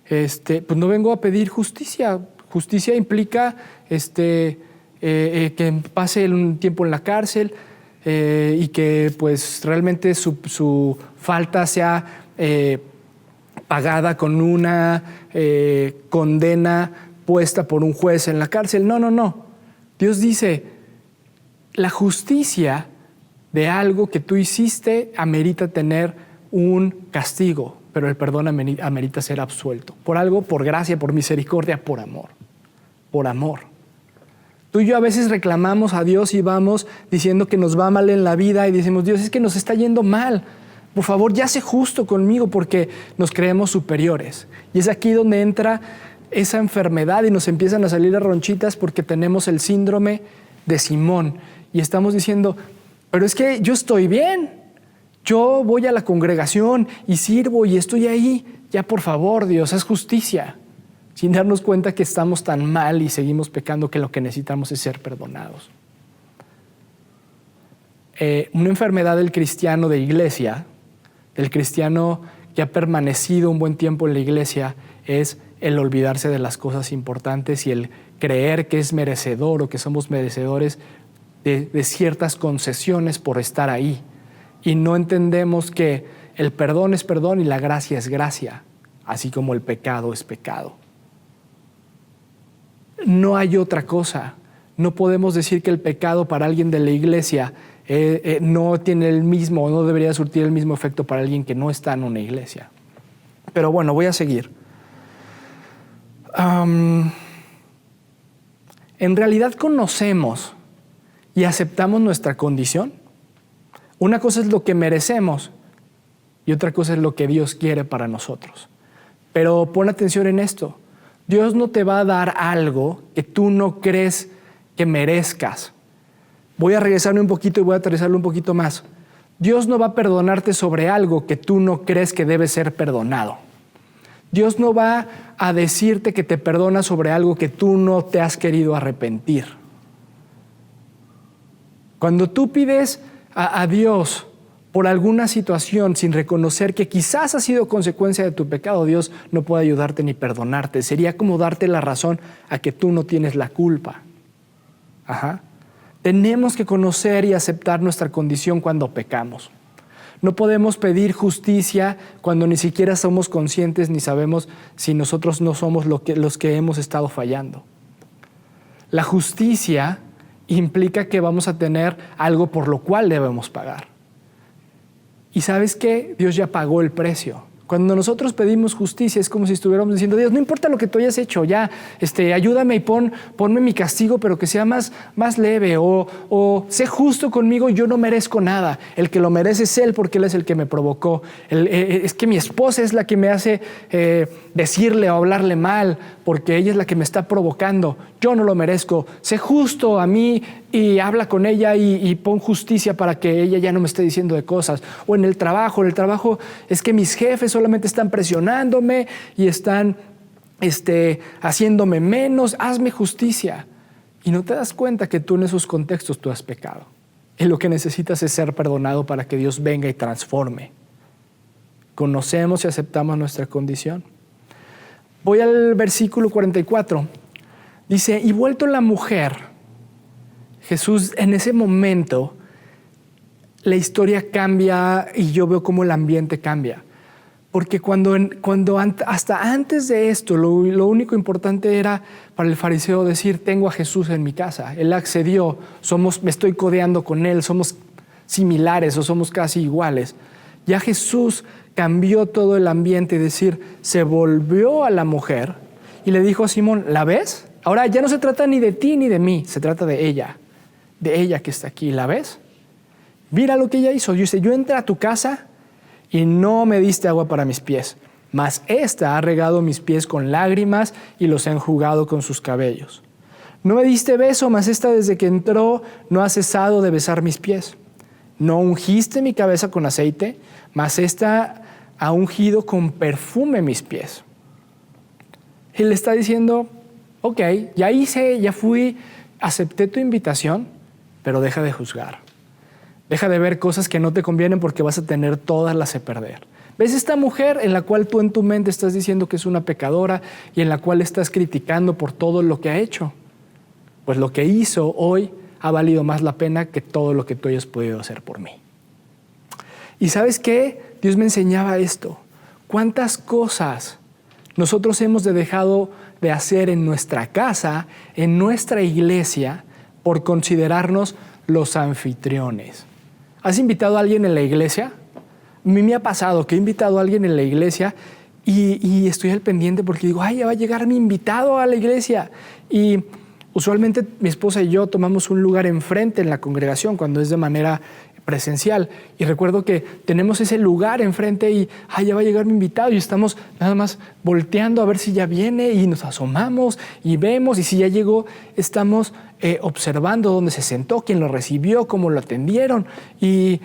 pues no vengo a pedir justicia. Justicia implica que pase un tiempo en la cárcel y que pues realmente su falta sea pagada con una condena puesta por un juez en la cárcel. No. Dios dice, la justicia de algo que tú hiciste amerita tener un castigo, pero el perdón amerita ser absuelto. Por algo, por gracia, por misericordia, por amor. Por amor. Tú y yo a veces reclamamos a Dios y vamos diciendo que nos va mal en la vida y decimos, Dios, es que nos está yendo mal. Por favor, ya sé justo conmigo, porque nos creemos superiores. Y es aquí donde entra esa enfermedad y nos empiezan a salir las ronchitas porque tenemos el síndrome de Simón. Y estamos diciendo, pero es que yo estoy bien. Yo voy a la congregación y sirvo y estoy ahí. Ya, por favor, Dios, haz justicia. Sin darnos cuenta que estamos tan mal y seguimos pecando que lo que necesitamos es ser perdonados. Una enfermedad del cristiano de iglesia, del cristiano que ha permanecido un buen tiempo en la iglesia, es el olvidarse de las cosas importantes y el creer que es merecedor o que somos merecedores de ciertas concesiones por estar ahí. Y no entendemos que el perdón es perdón y la gracia es gracia, así como el pecado es pecado. No hay otra cosa. No podemos decir que el pecado para alguien de la iglesia no tiene el mismo, o no debería surtir el mismo efecto para alguien que no está en una iglesia. Pero bueno, voy a seguir. ¿En realidad conocemos y aceptamos nuestra condición? Una cosa es lo que merecemos y otra cosa es lo que Dios quiere para nosotros. Pero pon atención en esto. Dios no te va a dar algo que tú no crees que merezcas. Voy a regresarme un poquito y voy a aterrizarlo un poquito más. Dios no va a perdonarte sobre algo que tú no crees que debe ser perdonado. Dios no va a decirte que te perdona sobre algo que tú no te has querido arrepentir. Cuando tú pides a Dios por alguna situación sin reconocer que quizás ha sido consecuencia de tu pecado, Dios no puede ayudarte ni perdonarte. Sería como darte la razón a que tú no tienes la culpa. Tenemos que conocer y aceptar nuestra condición cuando pecamos. No podemos pedir justicia cuando ni siquiera somos conscientes ni sabemos si nosotros no somos los que hemos estado fallando. La justicia implica que vamos a tener algo por lo cual debemos pagar. ¿Y sabes qué? Dios ya pagó el precio. Cuando nosotros pedimos justicia es como si estuviéramos diciendo, Dios, no importa lo que tú hayas hecho, ya ayúdame y ponme mi castigo, pero que sea más leve, o sé justo conmigo, yo no merezco nada. El que lo merece es Él porque Él es el que me provocó. Es que mi esposa es la que me hace decirle o hablarle mal, porque ella es la que me está provocando. Yo no lo merezco. Sé justo a mí y habla con ella y pon justicia para que ella ya no me esté diciendo de cosas. O en el trabajo es que mis jefes solamente están presionándome y están haciéndome menos. Hazme justicia. Y no te das cuenta que tú en esos contextos tú has pecado. Y lo que necesitas es ser perdonado para que Dios venga y transforme. Conocemos y aceptamos nuestra condición. Voy al versículo 44. Dice, y vuelto la mujer, Jesús en ese momento, la historia cambia y yo veo cómo el ambiente cambia. Porque hasta antes de esto, lo único importante era para el fariseo decir, tengo a Jesús en mi casa. Él accedió, me estoy codeando con Él, somos similares o somos casi iguales. Ya Jesús cambió todo el ambiente, es decir, se volvió a la mujer y le dijo a Simón, ¿la ves? Ahora ya no se trata ni de ti ni de mí, se trata de ella que está aquí, ¿la ves? Mira lo que ella hizo, dice, yo entré a tu casa y no me diste agua para mis pies, mas esta ha regado mis pies con lágrimas y los ha enjugado con sus cabellos. No me diste beso, mas esta desde que entró no ha cesado de besar mis pies. No ungiste mi cabeza con aceite, mas esta ha ungido con perfume mis pies. Él le está diciendo, ok, ya hice, ya fui, acepté tu invitación, pero deja de juzgar. Deja de ver cosas que no te convienen porque vas a tener todas las de perder. ¿Ves esta mujer en la cual tú en tu mente estás diciendo que es una pecadora y en la cual estás criticando por todo lo que ha hecho? Pues lo que hizo hoy ha valido más la pena que todo lo que tú hayas podido hacer por mí. ¿Y sabes qué? Dios me enseñaba esto. ¿Cuántas cosas nosotros hemos dejado de hacer en nuestra casa, en nuestra iglesia, por considerarnos los anfitriones? ¿Has invitado a alguien en la iglesia? A mí me ha pasado que he invitado a alguien en la iglesia y estoy al pendiente porque digo, ay, ya va a llegar mi invitado a la iglesia. Y usualmente mi esposa y yo tomamos un lugar enfrente en la congregación cuando es de manera presencial. Y recuerdo que tenemos ese lugar enfrente y ya va a llegar mi invitado y estamos nada más volteando a ver si ya viene y nos asomamos y vemos y si ya llegó, estamos observando dónde se sentó, quién lo recibió, cómo lo atendieron y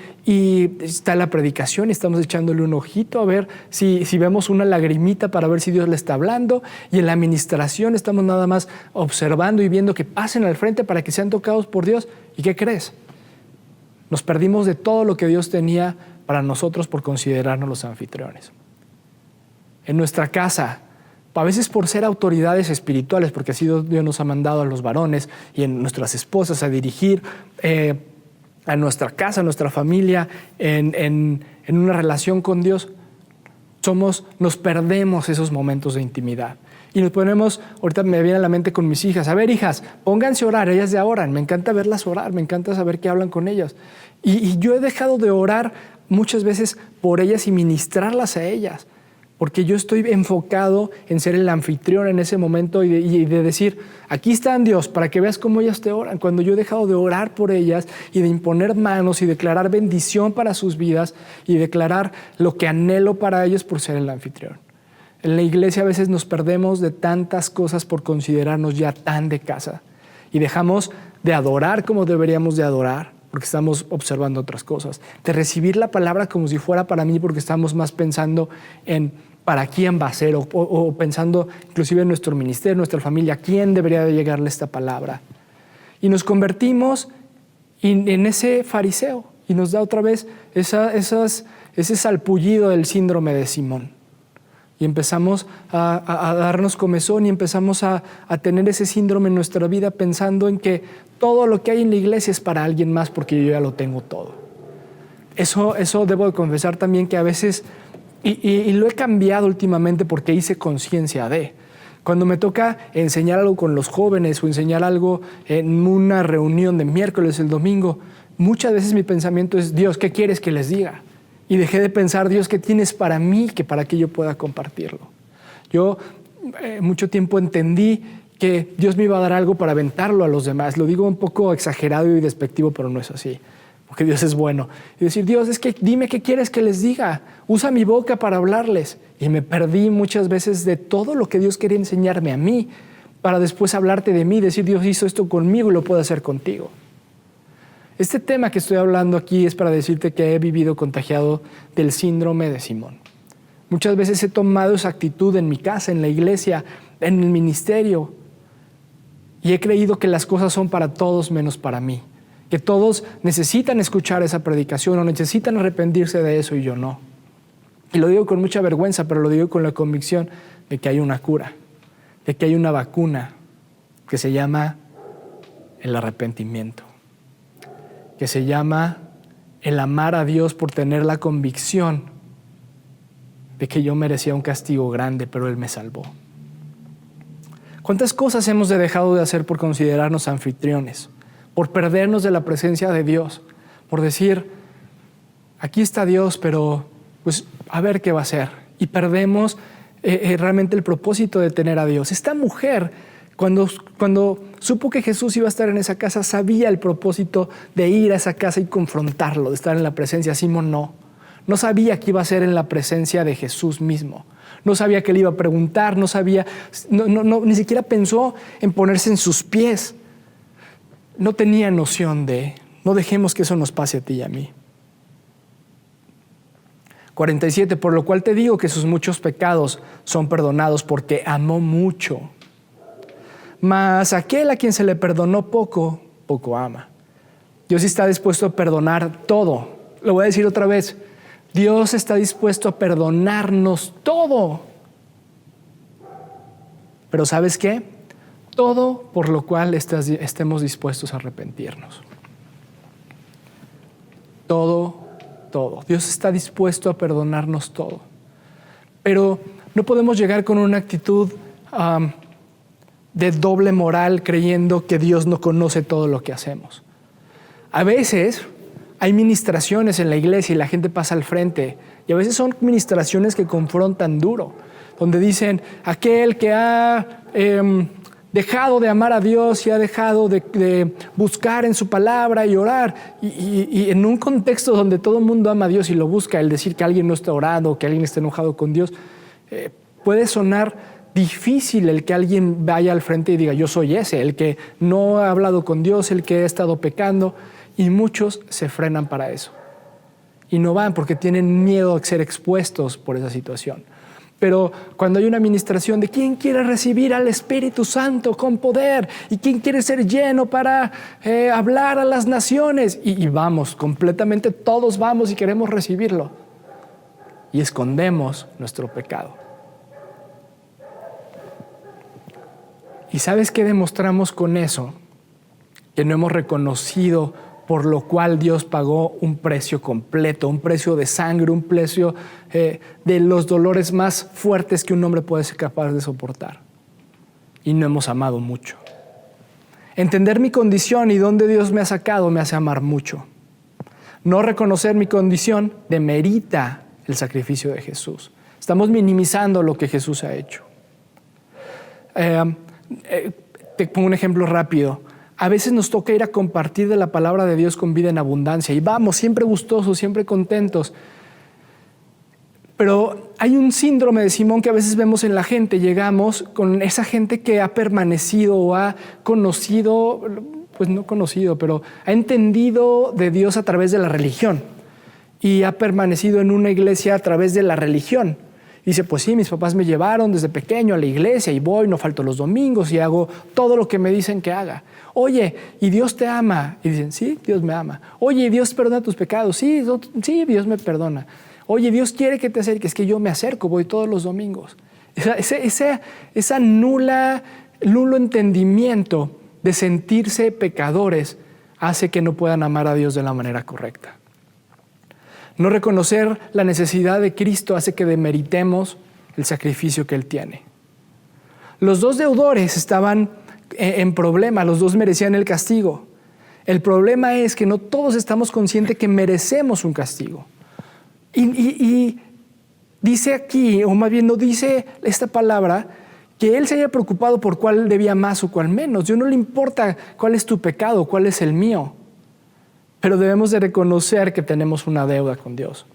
está la predicación y estamos echándole un ojito a ver si vemos una lagrimita para ver si Dios le está hablando y en la administración estamos nada más observando y viendo que pasen al frente para que sean tocados por Dios. ¿Y qué crees? Nos perdimos de todo lo que Dios tenía para nosotros por considerarnos los anfitriones. En nuestra casa, a veces por ser autoridades espirituales, porque así Dios nos ha mandado a los varones y en nuestras esposas a dirigir a nuestra casa, a nuestra familia, en una relación con Dios, nos perdemos esos momentos de intimidad. Y nos ponemos, ahorita me viene a la mente con mis hijas, a ver hijas, pónganse a orar, ellas ya oran, me encanta verlas orar, me encanta saber que hablan con ellas. Y yo he dejado de orar muchas veces por ellas y ministrarlas a ellas, porque yo estoy enfocado en ser el anfitrión en ese momento y de decir, aquí están Dios, para que veas cómo ellas te oran, cuando yo he dejado de orar por ellas y de imponer manos y declarar bendición para sus vidas y declarar lo que anhelo para ellos por ser el anfitrión. En la iglesia a veces nos perdemos de tantas cosas por considerarnos ya tan de casa y dejamos de adorar como deberíamos de adorar porque estamos observando otras cosas, de recibir la palabra como si fuera para mí porque estamos más pensando en para quién va a ser o pensando inclusive en nuestro ministerio, nuestra familia, quién debería de llegarle esta palabra. Y nos convertimos y en ese fariseo, y nos da otra vez ese salpullido del síndrome de Simón. Y empezamos a darnos comezón y empezamos a tener ese síndrome en nuestra vida pensando en que todo lo que hay en la iglesia es para alguien más porque yo ya lo tengo todo. Eso debo de confesar también que a veces, y lo he cambiado últimamente porque hice conciencia de, cuando me toca enseñar algo con los jóvenes o enseñar algo en una reunión de miércoles, el domingo, muchas veces mi pensamiento es, Dios, ¿qué quieres que les diga? Y dejé de pensar, Dios, ¿qué tienes para mí que para que yo pueda compartirlo? Yo mucho tiempo entendí que Dios me iba a dar algo para aventarlo a los demás. Lo digo un poco exagerado y despectivo, pero no es así, porque Dios es bueno. Y decir, Dios, es que dime qué quieres que les diga. Usa mi boca para hablarles. Y me perdí muchas veces de todo lo que Dios quería enseñarme a mí para después hablarte de mí, decir, Dios hizo esto conmigo y lo puede hacer contigo. Este tema que estoy hablando aquí es para decirte que he vivido contagiado del síndrome de Simón. Muchas veces he tomado esa actitud en mi casa, en la iglesia, en el ministerio, y he creído que las cosas son para todos menos para mí, que todos necesitan escuchar esa predicación o necesitan arrepentirse de eso y yo no. Y lo digo con mucha vergüenza, pero lo digo con la convicción de que hay una cura, de que hay una vacuna que se llama el arrepentimiento, que se llama el amar a Dios por tener la convicción de que yo merecía un castigo grande, pero Él me salvó. ¿Cuántas cosas hemos dejado de hacer por considerarnos anfitriones, por perdernos de la presencia de Dios, por decir, aquí está Dios, pero pues a ver qué va a hacer? Y perdemos realmente el propósito de tener a Dios. Esta mujer, cuando supo que Jesús iba a estar en esa casa, sabía el propósito de ir a esa casa y confrontarlo, de estar en la presencia. Simón no sabía que iba a ser en la presencia de Jesús mismo. No sabía que le iba a preguntar, no sabía, ni siquiera pensó en ponerse en sus pies. No tenía noción no dejemos que eso nos pase a ti y a mí. 47, por lo cual te digo que sus muchos pecados son perdonados porque amó mucho. Mas aquel a quien se le perdonó poco, poco ama. Dios está dispuesto a perdonar todo. Lo voy a decir otra vez. Dios está dispuesto a perdonarnos todo. Pero ¿sabes qué? Todo por lo cual estemos dispuestos a arrepentirnos. Todo. Dios está dispuesto a perdonarnos todo. Pero no podemos llegar con una actitud de doble moral creyendo que Dios no conoce todo lo que hacemos. A veces hay ministraciones en la iglesia y la gente pasa al frente y a veces son ministraciones que confrontan duro, donde dicen aquel que ha dejado de amar a Dios y ha dejado de buscar en su palabra y orar y en un contexto donde todo el mundo ama a Dios y lo busca, el decir que alguien no está orando o que alguien está enojado con Dios, puede sonar difícil el que alguien vaya al frente y diga yo soy ese, el que no ha hablado con Dios, el que ha estado pecando, y muchos se frenan para eso y no van porque tienen miedo a ser expuestos por esa situación. Pero cuando hay una administración de quién quiere recibir al Espíritu Santo con poder y quién quiere ser lleno para hablar a las naciones y vamos, completamente todos vamos y queremos recibirlo y escondemos nuestro pecado. ¿Y sabes qué demostramos con eso? Que no hemos reconocido por lo cual Dios pagó un precio completo, un precio de sangre, un precio de los dolores más fuertes que un hombre puede ser capaz de soportar. Y no hemos amado mucho. Entender mi condición y dónde Dios me ha sacado me hace amar mucho. No reconocer mi condición demerita el sacrificio de Jesús. Estamos minimizando lo que Jesús ha hecho. Te pongo un ejemplo rápido. A veces nos toca ir a compartir de la palabra de Dios con vida en abundancia y vamos siempre gustosos, siempre contentos. Pero hay un síndrome de Simón que a veces vemos en la gente. Llegamos con esa gente que ha permanecido o ha conocido, pues no conocido, pero ha entendido de Dios a través de la religión y ha permanecido en una iglesia a través de la religión. Dice, pues sí, mis papás me llevaron desde pequeño a la iglesia y voy, no falto los domingos y hago todo lo que me dicen que haga. Oye, ¿y Dios te ama? Y dicen, sí, Dios me ama. Oye, ¿y Dios perdona tus pecados? Sí, Dios me perdona. Oye, Dios quiere que te acerques, que yo me acerco, voy todos los domingos. Esa nulo entendimiento de sentirse pecadores hace que no puedan amar a Dios de la manera correcta. No reconocer la necesidad de Cristo hace que demeritemos el sacrificio que Él tiene. Los dos deudores estaban en problema, los dos merecían el castigo. El problema es que no todos estamos conscientes que merecemos un castigo. Y dice aquí, o más bien no dice esta palabra, que Él se haya preocupado por cuál debía más o cuál menos. Dios no le importa cuál es tu pecado, cuál es el mío. Pero debemos de reconocer que tenemos una deuda con Dios.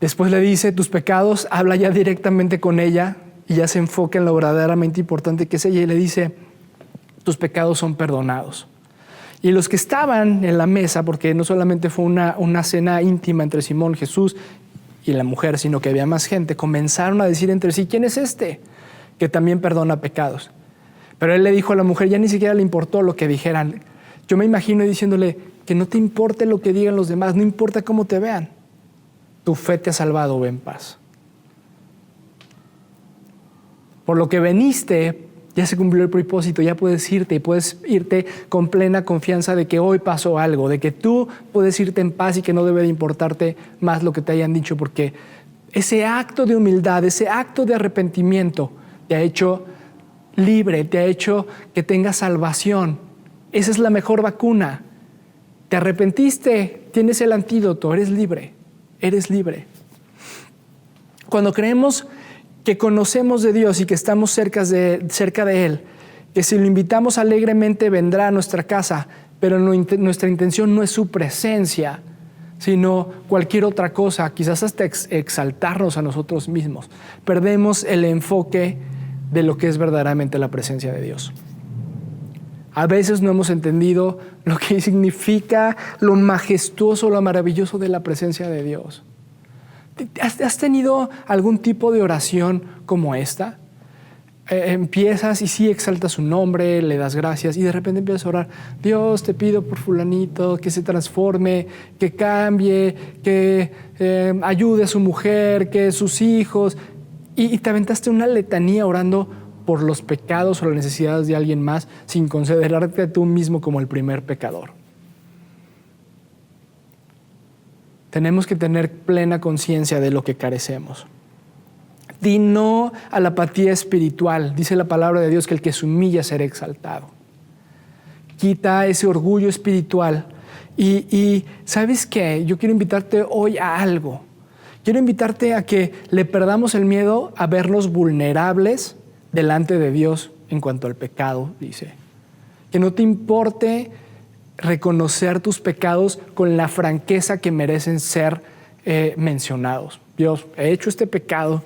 Después le dice, tus pecados, habla ya directamente con ella y ya se enfoca en lo verdaderamente importante que es ella y le dice, tus pecados son perdonados. Y los que estaban en la mesa, porque no solamente fue una cena íntima entre Simón, Jesús y la mujer, sino que había más gente, comenzaron a decir entre sí, ¿quién es este que también perdona pecados? Pero él le dijo a la mujer, ya ni siquiera le importó lo que dijeran. Yo me imagino diciéndole que no te importe lo que digan los demás, no importa cómo te vean. Tu fe te ha salvado, ve en paz. Por lo que veniste, ya se cumplió el propósito, ya puedes irte y puedes irte con plena confianza de que hoy pasó algo, de que tú puedes irte en paz y que no debe de importarte más lo que te hayan dicho, porque ese acto de humildad, ese acto de arrepentimiento te ha hecho libre, te ha hecho que tengas salvación. Esa es la mejor vacuna. Te arrepentiste, tienes el antídoto, eres libre, eres libre. Cuando creemos que conocemos de Dios y que estamos cerca de Él, que si lo invitamos alegremente vendrá a nuestra casa, pero nuestra intención no es su presencia, sino cualquier otra cosa, quizás hasta exaltarnos a nosotros mismos, perdemos el enfoque de lo que es verdaderamente la presencia de Dios. A veces no hemos entendido lo que significa lo majestuoso, lo maravilloso de la presencia de Dios. ¿Has tenido algún tipo de oración como esta? Empiezas y sí exaltas su nombre, le das gracias y de repente empiezas a orar. Dios, te pido por fulanito que se transforme, que cambie, que ayude a su mujer, que sus hijos. Y te aventaste una letanía orando por los pecados o las necesidades de alguien más sin considerarte a tú mismo como el primer pecador. Tenemos que tener plena conciencia de lo que carecemos. Di no a la apatía espiritual. Dice la palabra de Dios que el que se humilla será exaltado. Quita ese orgullo espiritual. Y ¿sabes qué? Yo quiero invitarte hoy a algo. Quiero invitarte a que le perdamos el miedo a vernos vulnerables delante de Dios en cuanto al pecado, dice. Que no te importe reconocer tus pecados con la franqueza que merecen ser mencionados. Dios, he hecho este pecado,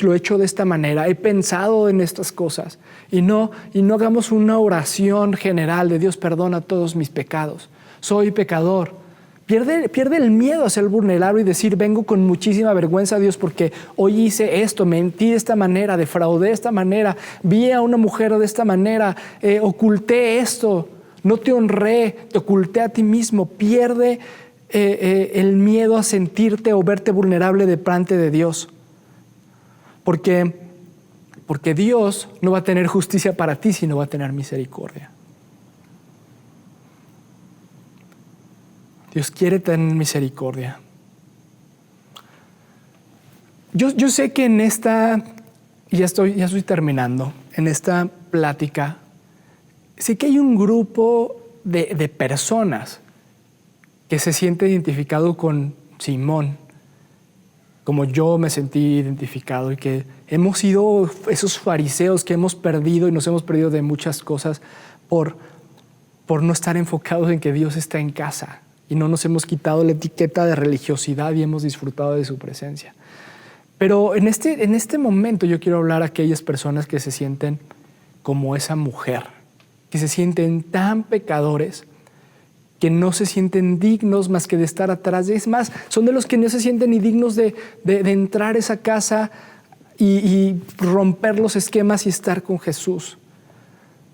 lo he hecho de esta manera, he pensado en estas cosas. Y no hagamos una oración general de Dios, perdona todos mis pecados. Soy pecador. Pierde el miedo a ser vulnerable y decir, vengo con muchísima vergüenza a Dios porque hoy hice esto, mentí de esta manera, defraudé de esta manera, vi a una mujer de esta manera, oculté esto, no te honré, te oculté a ti mismo. Pierde el miedo a sentirte o verte vulnerable delante de Dios. Porque Dios no va a tener justicia para ti, sino va a tener misericordia. Dios quiere tener misericordia. Yo sé que en esta, ya estoy terminando, en esta plática, sé que hay un grupo de personas que se siente identificado con Simón, como yo me sentí identificado, y que hemos sido esos fariseos que hemos perdido y nos hemos perdido de muchas cosas por no estar enfocados en que Dios está en casa. Y no nos hemos quitado la etiqueta de religiosidad y hemos disfrutado de su presencia. Pero en este momento yo quiero hablar a aquellas personas que se sienten como esa mujer, que se sienten tan pecadores que no se sienten dignos más que de estar atrás. Es más, son de los que no se sienten ni dignos de entrar a esa casa y romper los esquemas y estar con Jesús.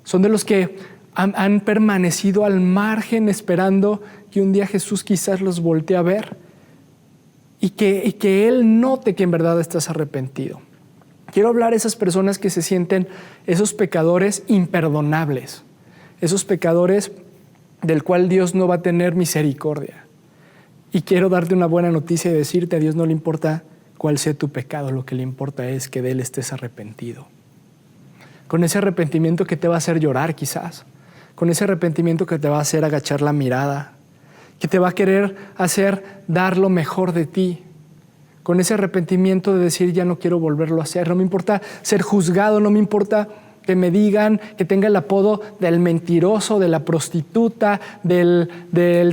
Son de los que han permanecido al margen esperando que un día Jesús quizás los voltee a ver y que Él note que en verdad estás arrepentido. Quiero hablar a esas personas que se sienten esos pecadores imperdonables, esos pecadores del cual Dios no va a tener misericordia. Y quiero darte una buena noticia y decirte: a Dios no le importa cuál sea tu pecado, lo que le importa es que de Él estés arrepentido. Con ese arrepentimiento que te va a hacer llorar quizás, con ese arrepentimiento que te va a hacer agachar la mirada, que te va a querer hacer dar lo mejor de ti, con ese arrepentimiento de decir: ya no quiero volverlo a hacer, no me importa ser juzgado, no me importa que me digan, que tenga el apodo del mentiroso, de la prostituta, del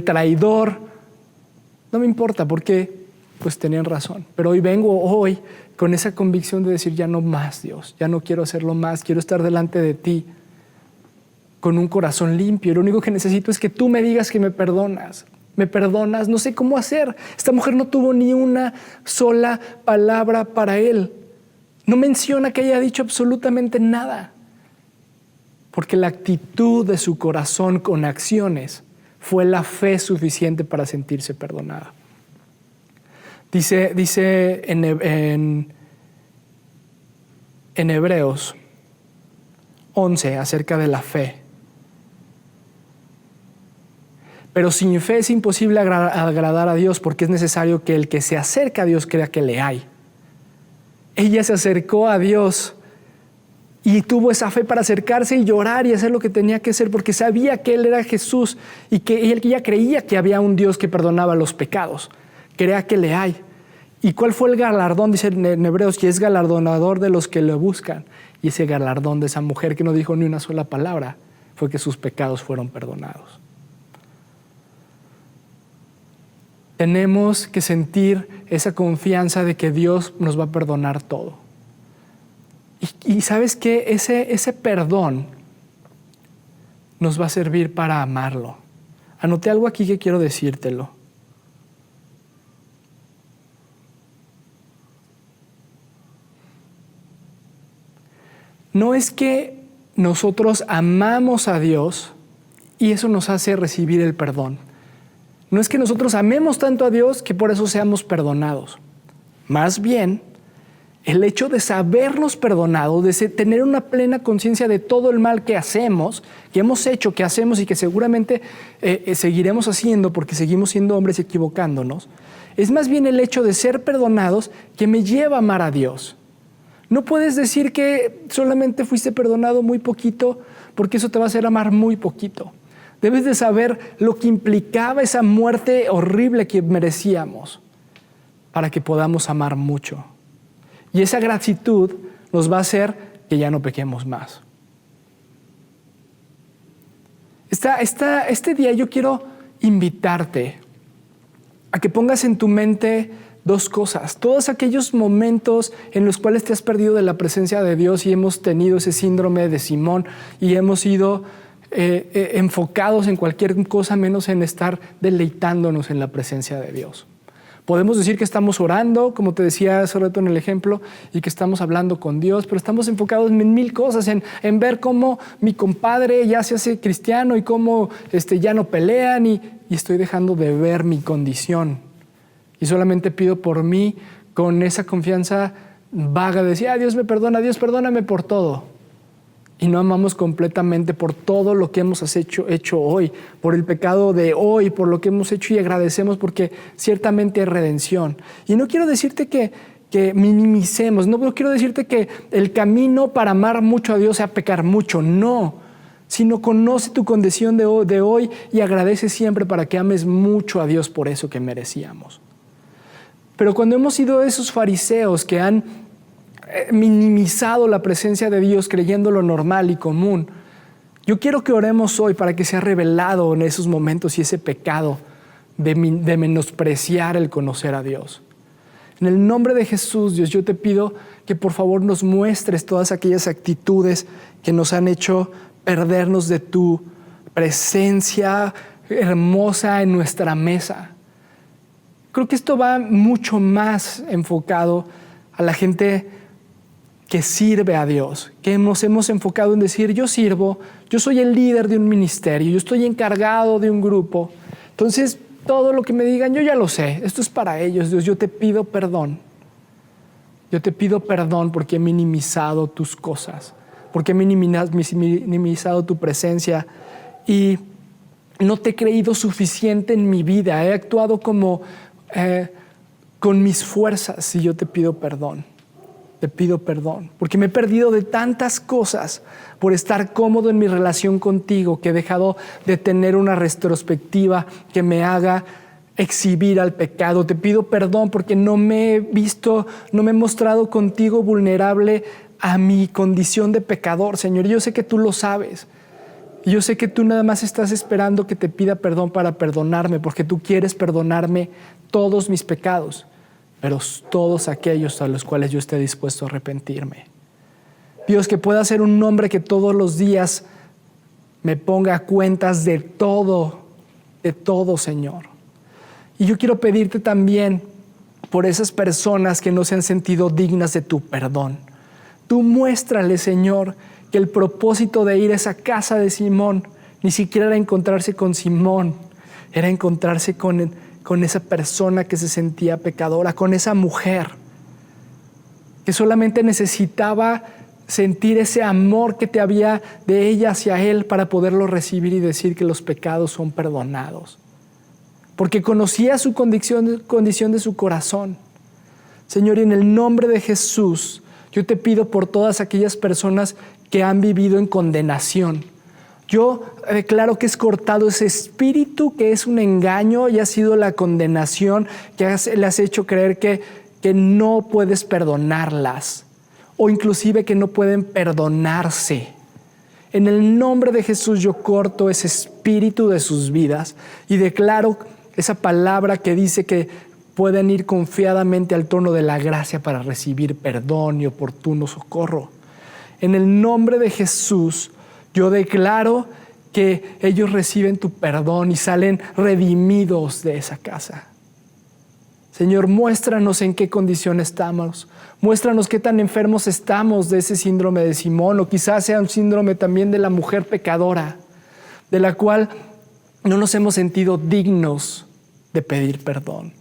traidor, no me importa porque pues tenían razón. Pero hoy vengo con esa convicción de decir: ya no más, Dios, ya no quiero hacerlo más, quiero estar delante de ti con un corazón limpio. Lo único que necesito es que tú me digas que me perdonas, no sé cómo hacer. Esta mujer no tuvo ni una sola palabra para él, no menciona que haya dicho absolutamente nada, porque la actitud de su corazón con acciones fue la fe suficiente para sentirse perdonada. Dice en Hebreos 11 acerca de la fe: pero sin fe es imposible agradar a Dios, porque es necesario que el que se acerca a Dios crea que le hay. Ella se acercó a Dios y tuvo esa fe para acercarse y llorar y hacer lo que tenía que hacer, porque sabía que Él era Jesús y que ella creía que había un Dios que perdonaba los pecados. Crea que le hay. ¿Y cuál fue el galardón? Dice en Hebreos que es galardonador de los que lo buscan. Y ese galardón de esa mujer que no dijo ni una sola palabra fue que sus pecados fueron perdonados. Tenemos que sentir esa confianza de que Dios nos va a perdonar todo. Y ¿sabes qué? Ese perdón nos va a servir para amarlo. Anoté algo aquí que quiero decírtelo. No es que nosotros amamos a Dios y eso nos hace recibir el perdón. No es que nosotros amemos tanto a Dios que por eso seamos perdonados. Más bien, el hecho de sabernos perdonados, de tener una plena conciencia de todo el mal que hacemos, que hemos hecho, que hacemos y que seguramente seguiremos haciendo porque seguimos siendo hombres y equivocándonos, es más bien el hecho de ser perdonados que me lleva a amar a Dios. No puedes decir que solamente fuiste perdonado muy poquito porque eso te va a hacer amar muy poquito. Debes de saber lo que implicaba esa muerte horrible que merecíamos para que podamos amar mucho. Y esa gratitud nos va a hacer que ya no pequemos más. Este día yo quiero invitarte a que pongas en tu mente dos cosas. Todos aquellos momentos en los cuales te has perdido de la presencia de Dios y hemos tenido ese síndrome de Simón y hemos sido enfocados en cualquier cosa menos en estar deleitándonos en la presencia de Dios. Podemos decir que estamos orando, como te decía hace rato en el ejemplo, y que estamos hablando con Dios, pero estamos enfocados en mil cosas, en ver cómo mi compadre ya se hace cristiano y cómo ya no pelean y estoy dejando de ver mi condición. Y solamente pido por mí con esa confianza vaga de decir: Dios me perdona, Dios perdóname por todo. Y no amamos completamente por todo lo que hemos hecho hoy, por el pecado de hoy, por lo que hemos hecho, y agradecemos porque ciertamente hay redención. Y no quiero decirte que minimicemos, no quiero decirte que el camino para amar mucho a Dios sea pecar mucho, no, sino conoce tu condición de hoy y agradece siempre para que ames mucho a Dios por eso que merecíamos. Pero cuando hemos sido esos fariseos que han minimizado la presencia de Dios creyendo lo normal y común, yo quiero que oremos hoy para que sea revelado en esos momentos y ese pecado de menospreciar el conocer a Dios. En el nombre de Jesús, Dios, yo te pido que por favor nos muestres todas aquellas actitudes que nos han hecho perdernos de tu presencia, hermosa en nuestra mesa. Creo que esto va mucho más enfocado a la gente que sirve a Dios, que nos hemos enfocado en decir, yo sirvo, yo soy el líder de un ministerio, yo estoy encargado de un grupo. Entonces, todo lo que me digan, yo ya lo sé, esto es para ellos, Dios, yo te pido perdón. Yo te pido perdón porque he minimizado tus cosas, porque he minimizado tu presencia y no te he creído suficiente en mi vida. He actuado como con mis fuerzas y yo te pido perdón. Te pido perdón porque me he perdido de tantas cosas por estar cómodo en mi relación contigo que he dejado de tener una retrospectiva que me haga exhibir al pecado. Te pido perdón porque no me he mostrado contigo vulnerable a mi condición de pecador, Señor. Yo sé que tú lo sabes. Yo sé que tú nada más estás esperando que te pida perdón para perdonarme, porque tú quieres perdonarme todos mis pecados, pero todos aquellos a los cuales yo esté dispuesto a arrepentirme. Dios, que pueda ser un hombre que todos los días me ponga cuentas de todo, Señor. Y yo quiero pedirte también por esas personas que no se han sentido dignas de tu perdón. Tú muéstrale, Señor, que el propósito de ir a esa casa de Simón ni siquiera era encontrarse con Simón, era encontrarse con esa persona que se sentía pecadora, con esa mujer que solamente necesitaba sentir ese amor que te había de ella hacia él para poderlo recibir y decir que los pecados son perdonados. Porque conocía su condición de su corazón. Señor, y en el nombre de Jesús, yo te pido por todas aquellas personas que han vivido en condenación. Yo declaro que es cortado ese espíritu que es un engaño y ha sido la condenación que le has hecho creer que no puedes perdonarlas o inclusive que no pueden perdonarse. En el nombre de Jesús yo corto ese espíritu de sus vidas y declaro esa palabra que dice que pueden ir confiadamente al trono de la gracia para recibir perdón y oportuno socorro. En el nombre de Jesús, yo declaro que ellos reciben tu perdón y salen redimidos de esa casa. Señor, muéstranos en qué condición estamos. Muéstranos qué tan enfermos estamos de ese síndrome de Simón, o quizás sea un síndrome también de la mujer pecadora, de la cual no nos hemos sentido dignos de pedir perdón,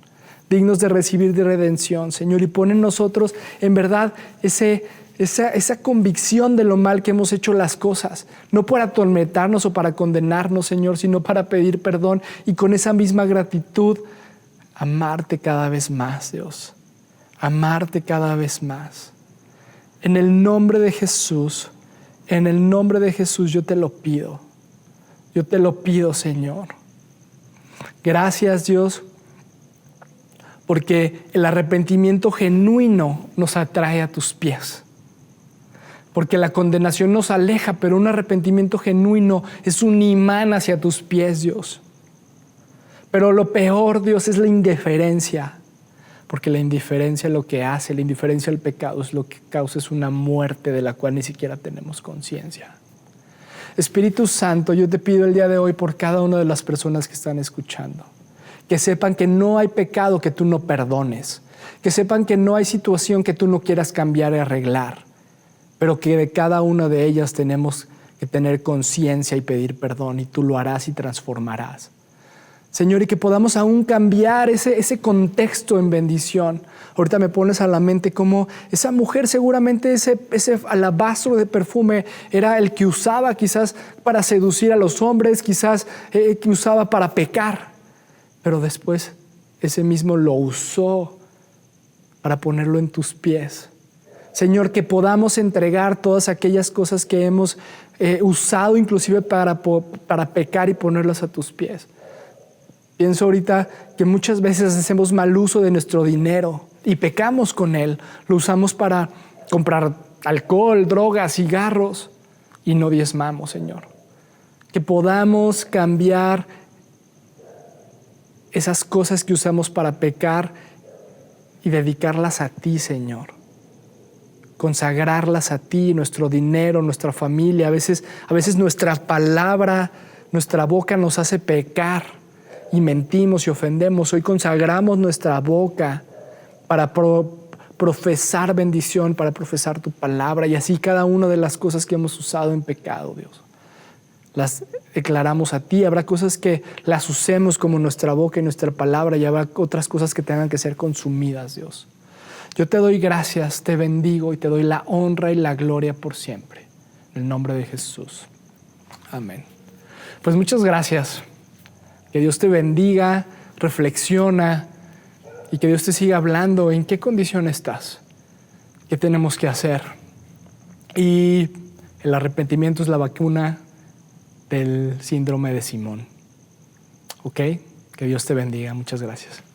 dignos de recibir de redención, Señor, y pon en nosotros en verdad esa convicción de lo mal que hemos hecho las cosas, no para atormentarnos o para condenarnos, Señor, sino para pedir perdón y con esa misma gratitud amarte cada vez más, Dios, amarte cada vez más. En el nombre de Jesús, yo te lo pido, Señor. Gracias, Dios, porque el arrepentimiento genuino nos atrae a tus pies. Porque la condenación nos aleja, pero un arrepentimiento genuino es un imán hacia tus pies, Dios. Pero lo peor, Dios, es la indiferencia. Porque la indiferencia lo que hace, la indiferencia al pecado es lo que causa es una muerte de la cual ni siquiera tenemos conciencia. Espíritu Santo, yo te pido el día de hoy por cada una de las personas que están escuchando, que sepan que no hay pecado que tú no perdones, que sepan que no hay situación que tú no quieras cambiar y arreglar, pero que de cada una de ellas tenemos que tener conciencia y pedir perdón, y tú lo harás y transformarás. Señor, y que podamos aún cambiar ese contexto en bendición. Ahorita me pones a la mente como esa mujer, seguramente ese alabastro de perfume era el que usaba quizás para seducir a los hombres, quizás que usaba para pecar, pero después ese mismo lo usó para ponerlo en tus pies. Señor, que podamos entregar todas aquellas cosas que hemos usado inclusive para pecar y ponerlas a tus pies. Pienso ahorita que muchas veces hacemos mal uso de nuestro dinero y pecamos con él. Lo usamos para comprar alcohol, drogas, cigarros y no diezmamos, Señor. Que podamos cambiar esas cosas que usamos para pecar y dedicarlas a ti, Señor. Consagrarlas a ti, nuestro dinero, nuestra familia, a veces nuestra palabra, nuestra boca nos hace pecar y mentimos y ofendemos. Hoy consagramos nuestra boca para profesar bendición, para profesar tu palabra, y así cada una de las cosas que hemos usado en pecado, Dios, las declaramos a ti. Habrá cosas que las usemos como nuestra boca y nuestra palabra, y habrá otras cosas que tengan que ser consumidas, Dios. Yo te doy gracias, te bendigo y te doy la honra y la gloria por siempre. En el nombre de Jesús. Amén. Pues muchas gracias. Que Dios te bendiga, reflexiona y que Dios te siga hablando en qué condición estás, qué tenemos que hacer. Y el arrepentimiento es la vacuna del síndrome de Simón. ¿Ok? Que Dios te bendiga. Muchas gracias.